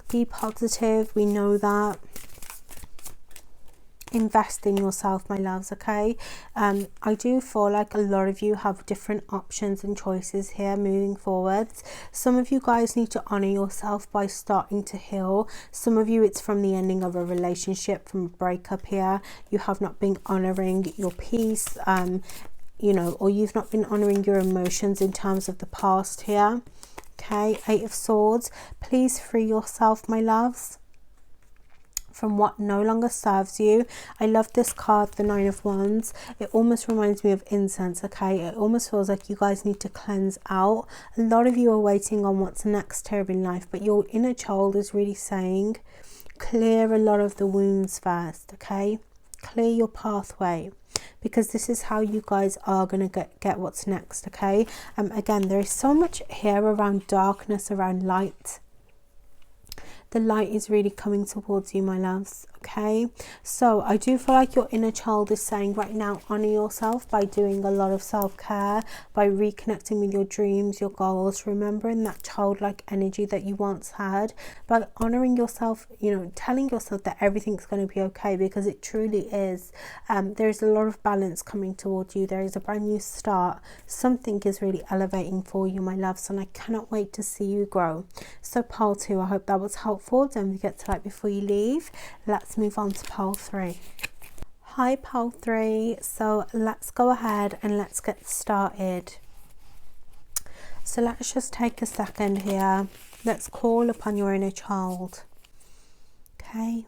Be positive, we know that. Invest in yourself, my loves, okay? I do feel like a lot of you have different options and choices here moving forwards. Some of you guys need to honor yourself by starting to heal. Some of you, it's from the ending of a relationship, from a breakup here. You have not been honoring your peace, you know, or you've not been honoring your emotions in terms of the past here, okay? Eight of Swords, please free yourself, my loves, from what no longer serves you. I love this card, the Nine of Wands. It almost reminds me of incense, okay? It almost feels like you guys need to cleanse out. A lot of you are waiting on what's next here in life, but your inner child is really saying, clear a lot of the wounds first, okay? Clear your pathway, because this is how you guys are going to get what's next, okay? Again, there is so much here around darkness, around light. the light is really coming towards you, my loves. Okay, so I do feel like your inner child is saying right now, honor yourself by doing a lot of self-care, by reconnecting with your dreams, your goals, remembering that childlike energy that you once had, by honoring yourself, you know, telling yourself that everything's going to be okay, because it truly is. There's a lot of balance coming towards you. There is a brand new start. Something is really elevating for you, my loves, and I cannot wait to see you grow. So pile 2, I hope that was helpful. Don't forget to like before you leave. Let's move on to pile 3. Hi pile 3, so let's go ahead and let's get started. So let's just take a second here. Let's call upon your inner child. Okay,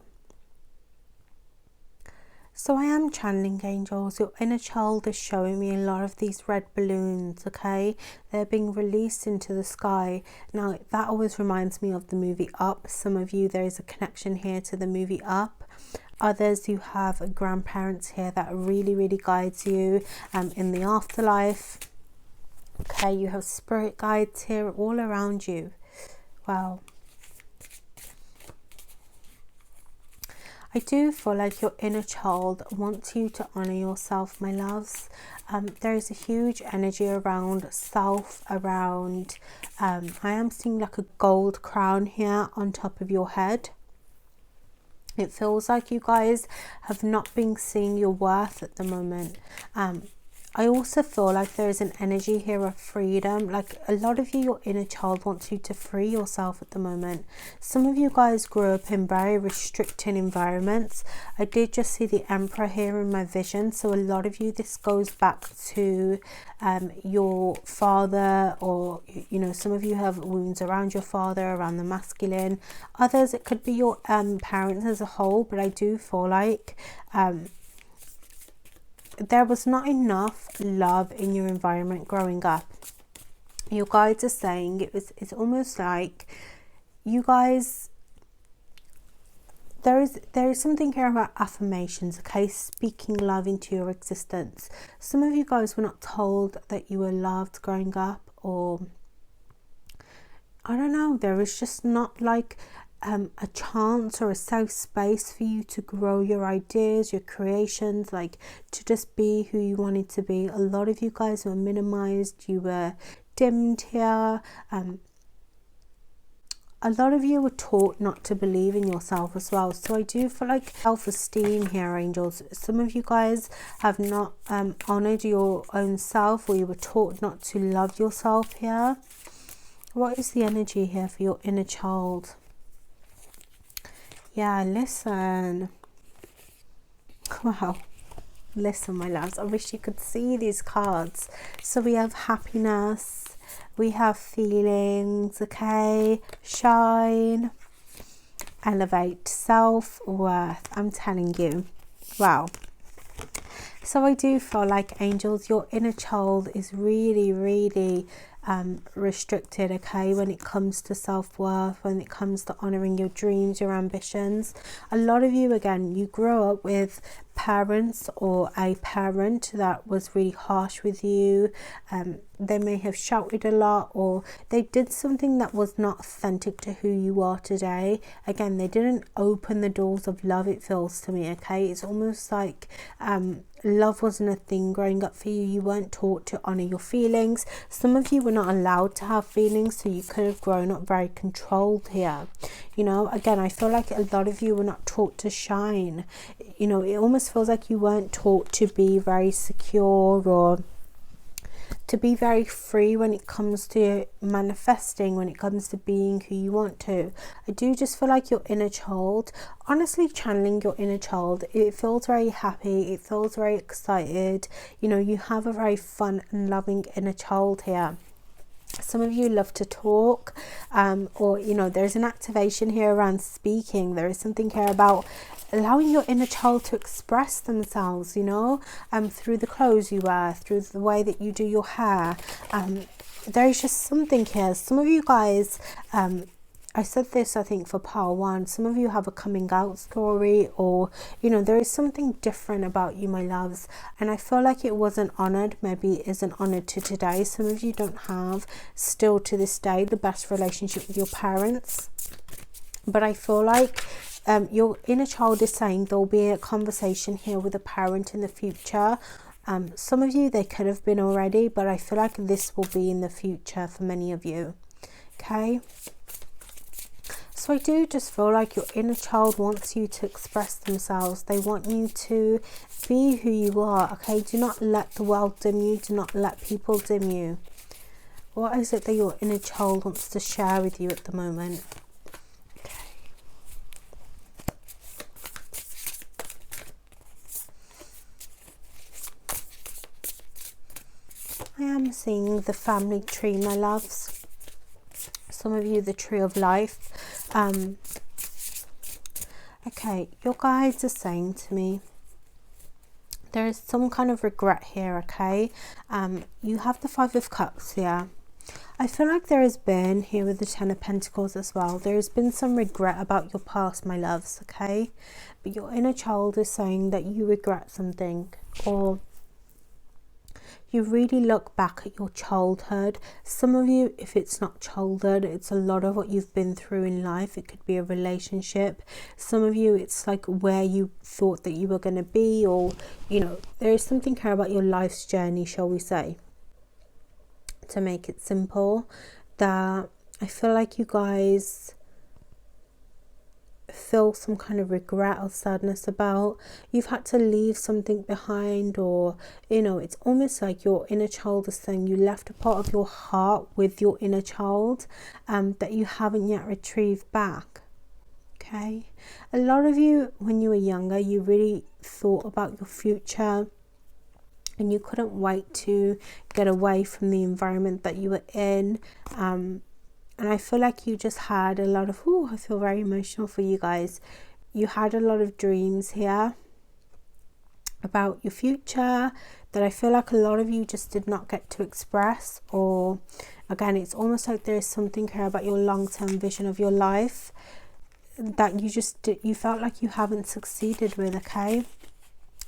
so I am channeling angels. Your inner child is showing me a lot of these red balloons. Okay, they're being released into the sky. Now that always reminds me of the movie Up. Some of you, there is a connection here to the movie Up. Others, you have grandparents here that really guides you in the afterlife. Okay, you have spirit guides here all around you. Wow. I do feel like your inner child wants you to honor yourself, my loves. There is a huge energy around self, around, I am seeing like a gold crown here on top of your head. It feels like you guys have not been seeing your worth at the moment. I also feel like there is an energy here of freedom. Like a lot of you, your inner child wants you to free yourself at the moment. Some of you guys grew up in very restricting environments. I did just see the Emperor here in my vision. So a lot of you, this goes back to your father, or, you know, some of you have wounds around your father, around the masculine. Others, it could be your parents as a whole. But I do feel like there was not enough love in your environment growing up. Your guides are saying it's almost like you guys, there is something here about affirmations. Okay, speaking love into your existence. Some of you guys were not told that you were loved growing up, or I don't know, there was just not like a chance or a safe space for you to grow your ideas, your creations, like to just be who you wanted to be. A lot of you guys were minimized, you were dimmed here. A lot of you were taught not to believe in yourself as well. So I do feel like self-esteem here, angels. Some of you guys have not honored your own self, or you were taught not to love yourself here. What is the energy here for your inner child? Yeah, listen. Wow. Listen, my loves. I wish you could see these cards. So we have happiness. We have feelings. Okay. Shine. Elevate. Self-worth. I'm telling you. Wow. So I do feel like, angels, your inner child is really restricted, okay, when it comes to self-worth, when it comes to honoring your dreams, your ambitions. A lot of you, again, you grow up with parents or a parent that was really harsh with you. They may have shouted a lot, or they did something that was not authentic to who you are today. Again, they didn't open the doors of love, it feels to me, okay. It's almost like love wasn't a thing growing up for you. You weren't taught to honor your feelings. Some of you were not allowed to have feelings, so you could have grown up very controlled here. You know, again, I feel like a lot of you were not taught to shine. You know, it almost feels like you weren't taught to be very secure, or to be very free when it comes to manifesting, when it comes to being who you want to. I do just feel like your inner child, honestly, channeling your inner child, it feels very happy, it feels very excited. You know, you have a very fun and loving inner child here. Some of you love to talk, or, you know, there's an activation here around speaking. There is something here about allowing your inner child to express themselves, you know, through the clothes you wear, through the way that you do your hair. There is just something here. Some of you guys, I said this, I think, for part 1. Some of you have a coming out story, or, you know, there is something different about you, my loves. And I feel like it wasn't honoured, maybe it isn't honoured to today. Some of you don't have, still to this day, the best relationship with your parents. But I feel like your inner child is saying there'll be a conversation here with a parent in the future. Some of you, they could have been already, but I feel like this will be in the future for many of you. Okay. So I do just feel like your inner child wants you to express themselves. They want you to be who you are. Okay. Do not let the world dim you. Do not let people dim you. What is it that your inner child wants to share with you at the moment? I am seeing the family tree, my loves. Some of you, the tree of life. Okay, your guides are saying to me, there is some kind of regret here, okay? You have the Five of Cups here. I feel like there has been, here with the Ten of Pentacles as well, there has been some regret about your past, my loves, okay? But your inner child is saying that you regret something, or you really look back at your childhood. Some of you, if it's not childhood, it's a lot of what you've been through in life. It could be a relationship. Some of you, it's like where you thought that you were going to be, or, you know, there is something here about your life's journey, shall we say, to make it simple, that I feel like you guys feel some kind of regret or sadness about. You've had to leave something behind, or, you know, it's almost like your inner child is saying you left a part of your heart with your inner child that you haven't yet retrieved back. Okay, a lot of you, when you were younger, you really thought about your future and you couldn't wait to get away from the environment that you were in. And I feel like you just had a lot of, I feel very emotional for you guys. You had a lot of dreams here about your future that I feel like a lot of you just did not get to express. Or again, it's almost like there is something here about your long-term vision of your life that you felt like you haven't succeeded with, okay?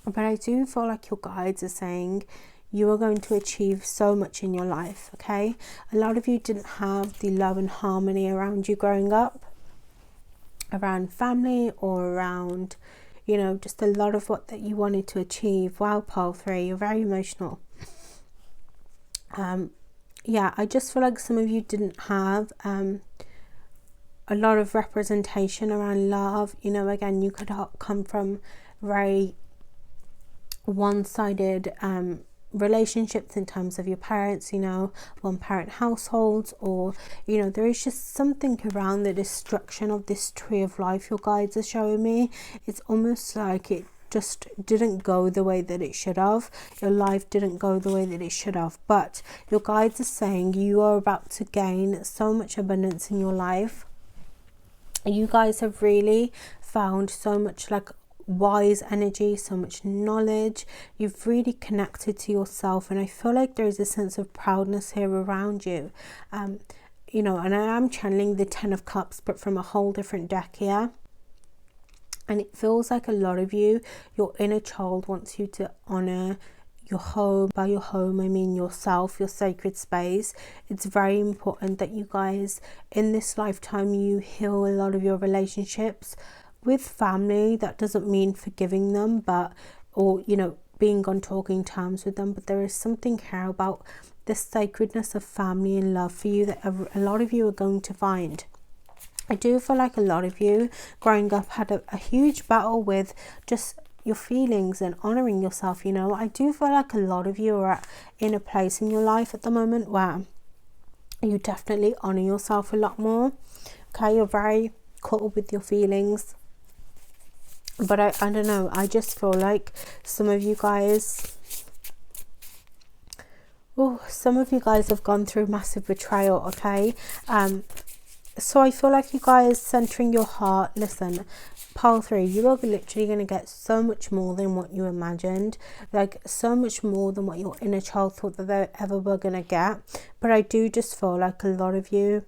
But I do feel like your guides are saying you are going to achieve so much in your life, okay? A lot of you didn't have the love and harmony around you growing up, around family, or around, you know, just a lot of what that you wanted to achieve. Wow, pile 3, you're very emotional. Yeah, I just feel like some of you didn't have a lot of representation around love. You know, again, you could come from very one-sided relationships in terms of your parents, you know, one parent households, or, you know, there is just something around the destruction of this tree of life your guides are showing me. It's almost like it just didn't go the way that it should have. Your life didn't go the way that it should have, but your guides are saying you are about to gain so much abundance in your life. You guys have really found so much like wise energy, so much knowledge. You've really connected to yourself, and I feel like there's a sense of proudness here around you. You know, and I am channeling the 10 of Cups, but from a whole different deck here. And it feels like a lot of you, your inner child wants you to honor your home. By your home, I mean yourself, your sacred space. It's very important that you guys in this lifetime, you heal a lot of your relationships with family. That doesn't mean forgiving them, but, or, you know, being on talking terms with them, but there is something here about the sacredness of family and love for you that a lot of you are going to find. I do feel like a lot of you growing up had a huge battle with just your feelings and honoring yourself. You know, I do feel like a lot of you are in a place in your life at the moment where you definitely honor yourself a lot more. Okay, you're very caught up with your feelings. But I don't know, I just feel like some of you guys, some of you guys have gone through massive betrayal, okay? So I feel like you guys centering your heart, listen, pile 3, you are literally going to get so much more than what you imagined, like so much more than what your inner child thought that they ever were going to get. But I do just feel like a lot of you,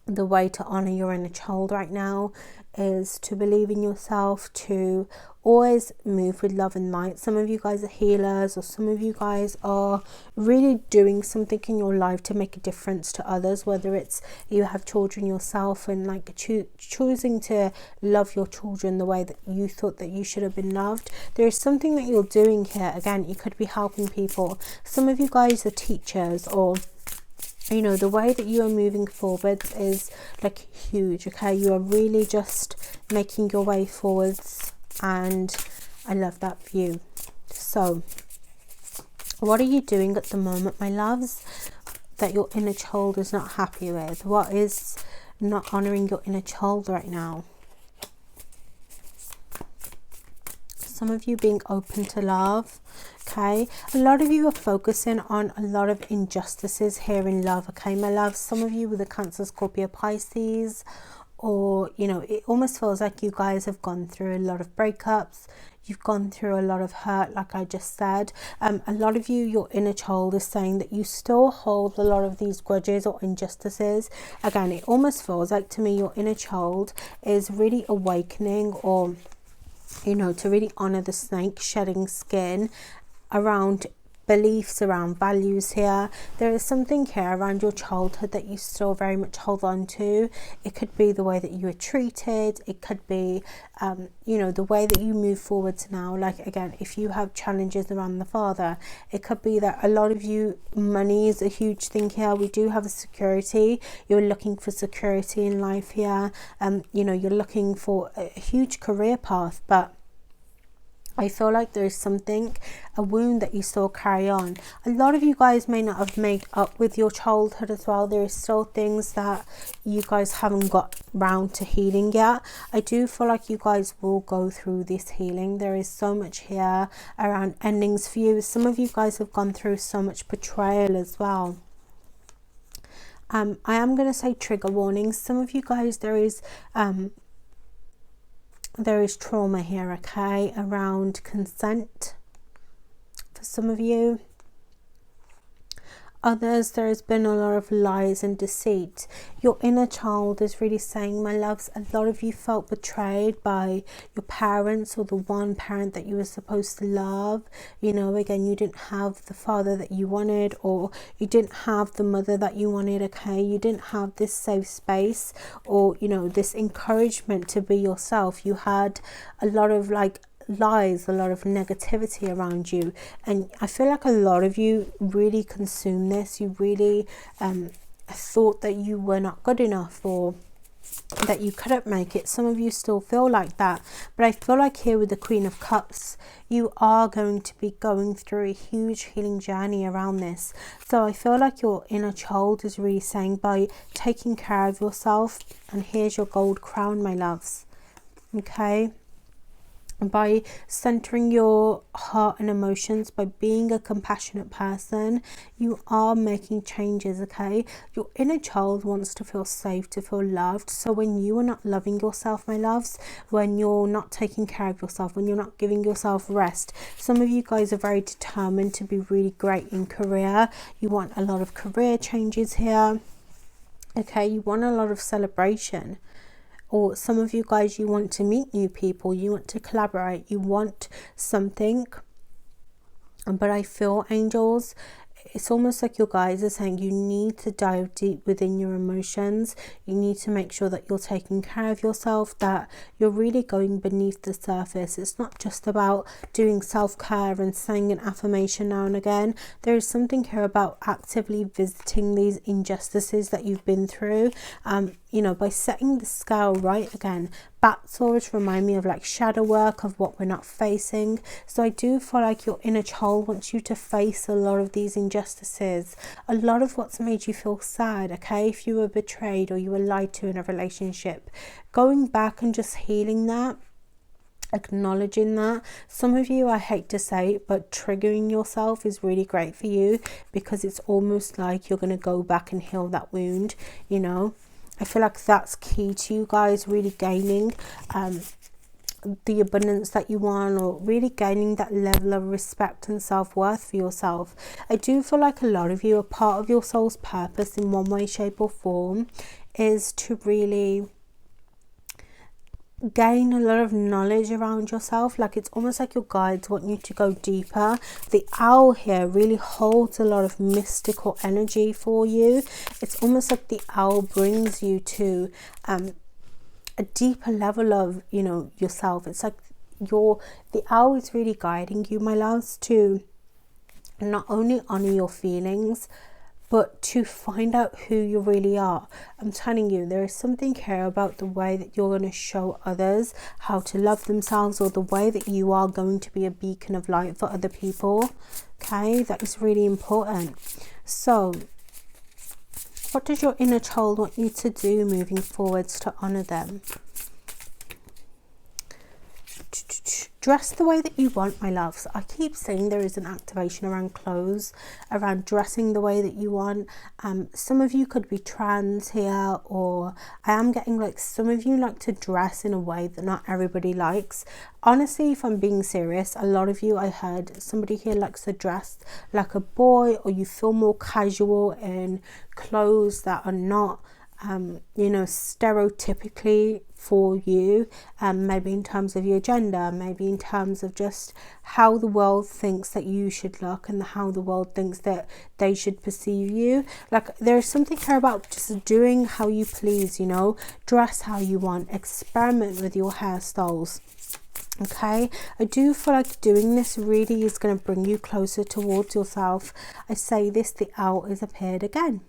the way to honor your inner child right now is to believe in yourself, to always move with love and light. Some of you guys are healers, or some of you guys are really doing something in your life to make a difference to others, whether it's you have children yourself and like choosing to love your children the way that you thought that you should have been loved. There is something that you're doing here. Again, you could be helping people. Some of you guys are teachers, or you know, the way that you are moving forward is like huge. Okay, you are really just making your way forwards, and I love that for you. So what are you doing at the moment, my loves, that your inner child is not happy with? What is not honoring your inner child right now? Some of you being open to love. Okay, a lot of you are focusing on a lot of injustices here in love. Okay, my love, some of you with a Cancer, Scorpio, Pisces, or you know, it almost feels like you guys have gone through a lot of breakups. You've gone through a lot of hurt, like I just said. A lot of you, your inner child is saying that you still hold a lot of these grudges or injustices. Again, it almost feels like to me your inner child is really awakening, or you know, to really honor the snake shedding skin around beliefs, around values here. There is something here around your childhood that you still very much hold on to. It could be the way that you were treated. It could be, you know, the way that you move forwards now. Like, again, if you have challenges around the father, it could be that a lot of you, money is a huge thing here. We do have a security. You're looking for security in life here. You know, you're looking for a huge career path, but I feel like there is something, a wound that you still carry on. A lot of you guys may not have made up with your childhood as well. There is still things that you guys haven't got round to healing yet. I do feel like you guys will go through this healing. There is so much here around endings for you. Some of you guys have gone through so much betrayal as well. I am going to say trigger warnings. Some of you guys, there is trauma here, okay, around consent for some of you. Others, there has been a lot of lies and deceit. Your inner child is really saying, my loves, a lot of you felt betrayed by your parents, or the one parent that you were supposed to love. You know, again, you didn't have the father that you wanted, or you didn't have the mother that you wanted, okay? You didn't have this safe space, or, you know, this encouragement to be yourself. You had a lot of like lies, a lot of negativity around you, and I feel like a lot of you really consume this. You really thought that you were not good enough, or that you couldn't make it. Some of you still feel like that, but I feel like here with the Queen of Cups, you are going to be going through a huge healing journey around this. So I feel like your inner child is really saying, by taking care of yourself, and here's your gold crown, my loves, okay, by centering your heart and emotions, by being a compassionate person, you are making changes, okay? Your inner child wants to feel safe, to feel loved. So when you are not loving yourself, my loves, when you're not taking care of yourself, when you're not giving yourself rest, some of you guys are very determined to be really great in career. You want a lot of career changes here, okay? You want a lot of celebration. Or some of you guys, you want to meet new people, you want to collaborate, you want something. But I feel, angels, it's almost like your guys are saying you need to dive deep within your emotions. You need to make sure that you're taking care of yourself, that you're really going beneath the surface. It's not just about doing self-care and saying an affirmation now and again. There is something here about actively visiting these injustices that you've been through. You know, by setting the scale right. Again, bat swords remind me of like shadow work, of what we're not facing. So I do feel like your inner child wants you to face a lot of these injustices, a lot of what's made you feel sad, okay? If you were betrayed or you were lied to in a relationship, going back and just healing that, acknowledging that. Some of you, I hate to say it, but triggering yourself is really great for you, because it's almost like you're going to go back and heal that wound, you know. I feel like that's key to you guys really gaining the abundance that you want, or really gaining that level of respect and self-worth for yourself. I do feel like a lot of you, are part of your soul's purpose in one way, shape or form, is to really gain a lot of knowledge around yourself. Like it's almost like your guides want you to go deeper. The owl here really holds a lot of mystical energy for you. It's almost like the owl brings you to a deeper level of, you know, yourself. It's like the owl is really guiding you, my loves, to not only honor your feelings, but to find out who you really are. I'm telling you, there is something here about the way that you're going to show others how to love themselves, or the way that you are going to be a beacon of light for other people. Okay, that is really important. So what does your inner child want you to do moving forwards to honor them? Dress the way that you want, my loves. I keep saying there is an activation around clothes, around dressing the way that you want. Some of you could be trans here, or I am getting like some of you like to dress in a way that not everybody likes. Honestly, if I'm being serious, a lot of you, I heard somebody here likes to dress like a boy, or you feel more casual in clothes that are not you know, stereotypically for you, maybe in terms of your gender, maybe in terms of just how the world thinks that you should look, and how the world thinks that they should perceive you. Like there's something here about just doing how you please, you know, dress how you want, experiment with your hairstyles. Okay, I do feel like doing this really is going to bring you closer towards yourself. I say this, the owl has appeared again.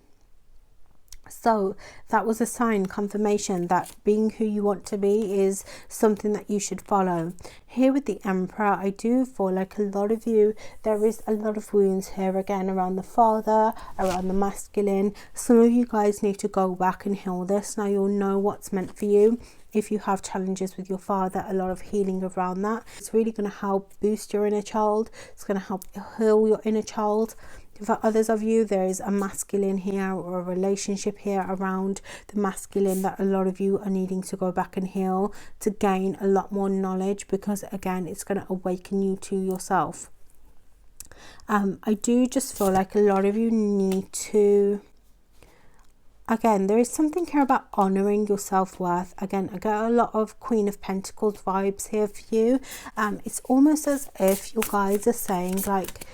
So that was a sign, confirmation that being who you want to be is something that you should follow. Here with the Emperor, I do feel like a lot of you, there is a lot of wounds here again around the father, around the masculine. Some of you guys need to go back and heal this. Now you'll know what's meant for you. If you have challenges with your father, a lot of healing around that. It's really going to help boost your inner child. It's going to help heal your inner child. For others of you, there is a masculine here, or a relationship here around the masculine that a lot of you are needing to go back and heal to gain a lot more knowledge, because again, it's going to awaken you to yourself. I do just feel like a lot of you need to, again, there is something here about honoring your self-worth. Again, I get a lot of Queen of Pentacles vibes here for you. It's almost as if you guys are saying, like,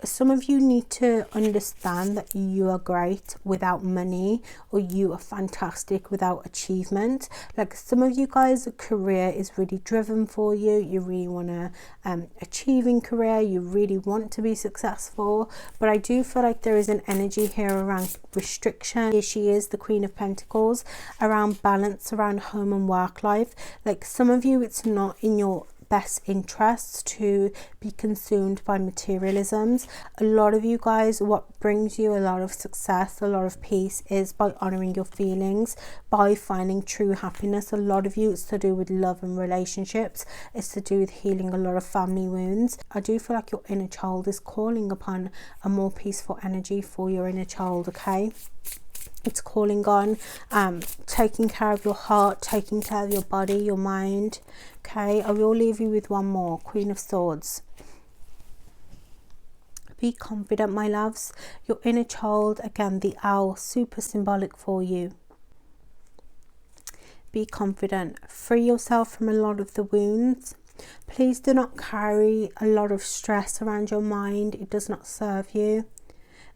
some of you need to understand that you are great without money, or you are fantastic without achievement. Like some of you guys, a career is really driven for you. You really want to achieve in career. You really want to be successful. But I do feel like there is an energy here around restriction. Here she is, the Queen of Pentacles, around balance, around home and work life. Like some of you, it's not in your best interests to be consumed by materialisms. A lot of you guys, what brings you a lot of success, a lot of peace, is by honoring your feelings, by finding true happiness. A lot of you, it's to do with love and relationships. It's to do with healing a lot of family wounds. I do feel like your inner child is calling upon a more peaceful energy for your inner child. Okay, it's calling on taking care of your heart, taking care of your body, your mind. Okay, I will leave you with one more, Queen of Swords. Be confident, my loves. Your inner child, again, the owl, super symbolic for you. Be confident. Free yourself from a lot of the wounds. Please do not carry a lot of stress around your mind. It does not serve you.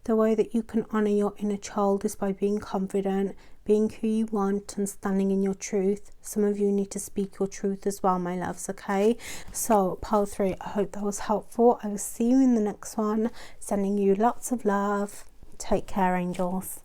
The way that you can honor your inner child is by being confident, being who you want, and standing in your truth. Some of you need to speak your truth as well, my loves. Okay, so pile 3, I hope that was helpful. I will see you in the next one. Sending you lots of love. Take care, angels.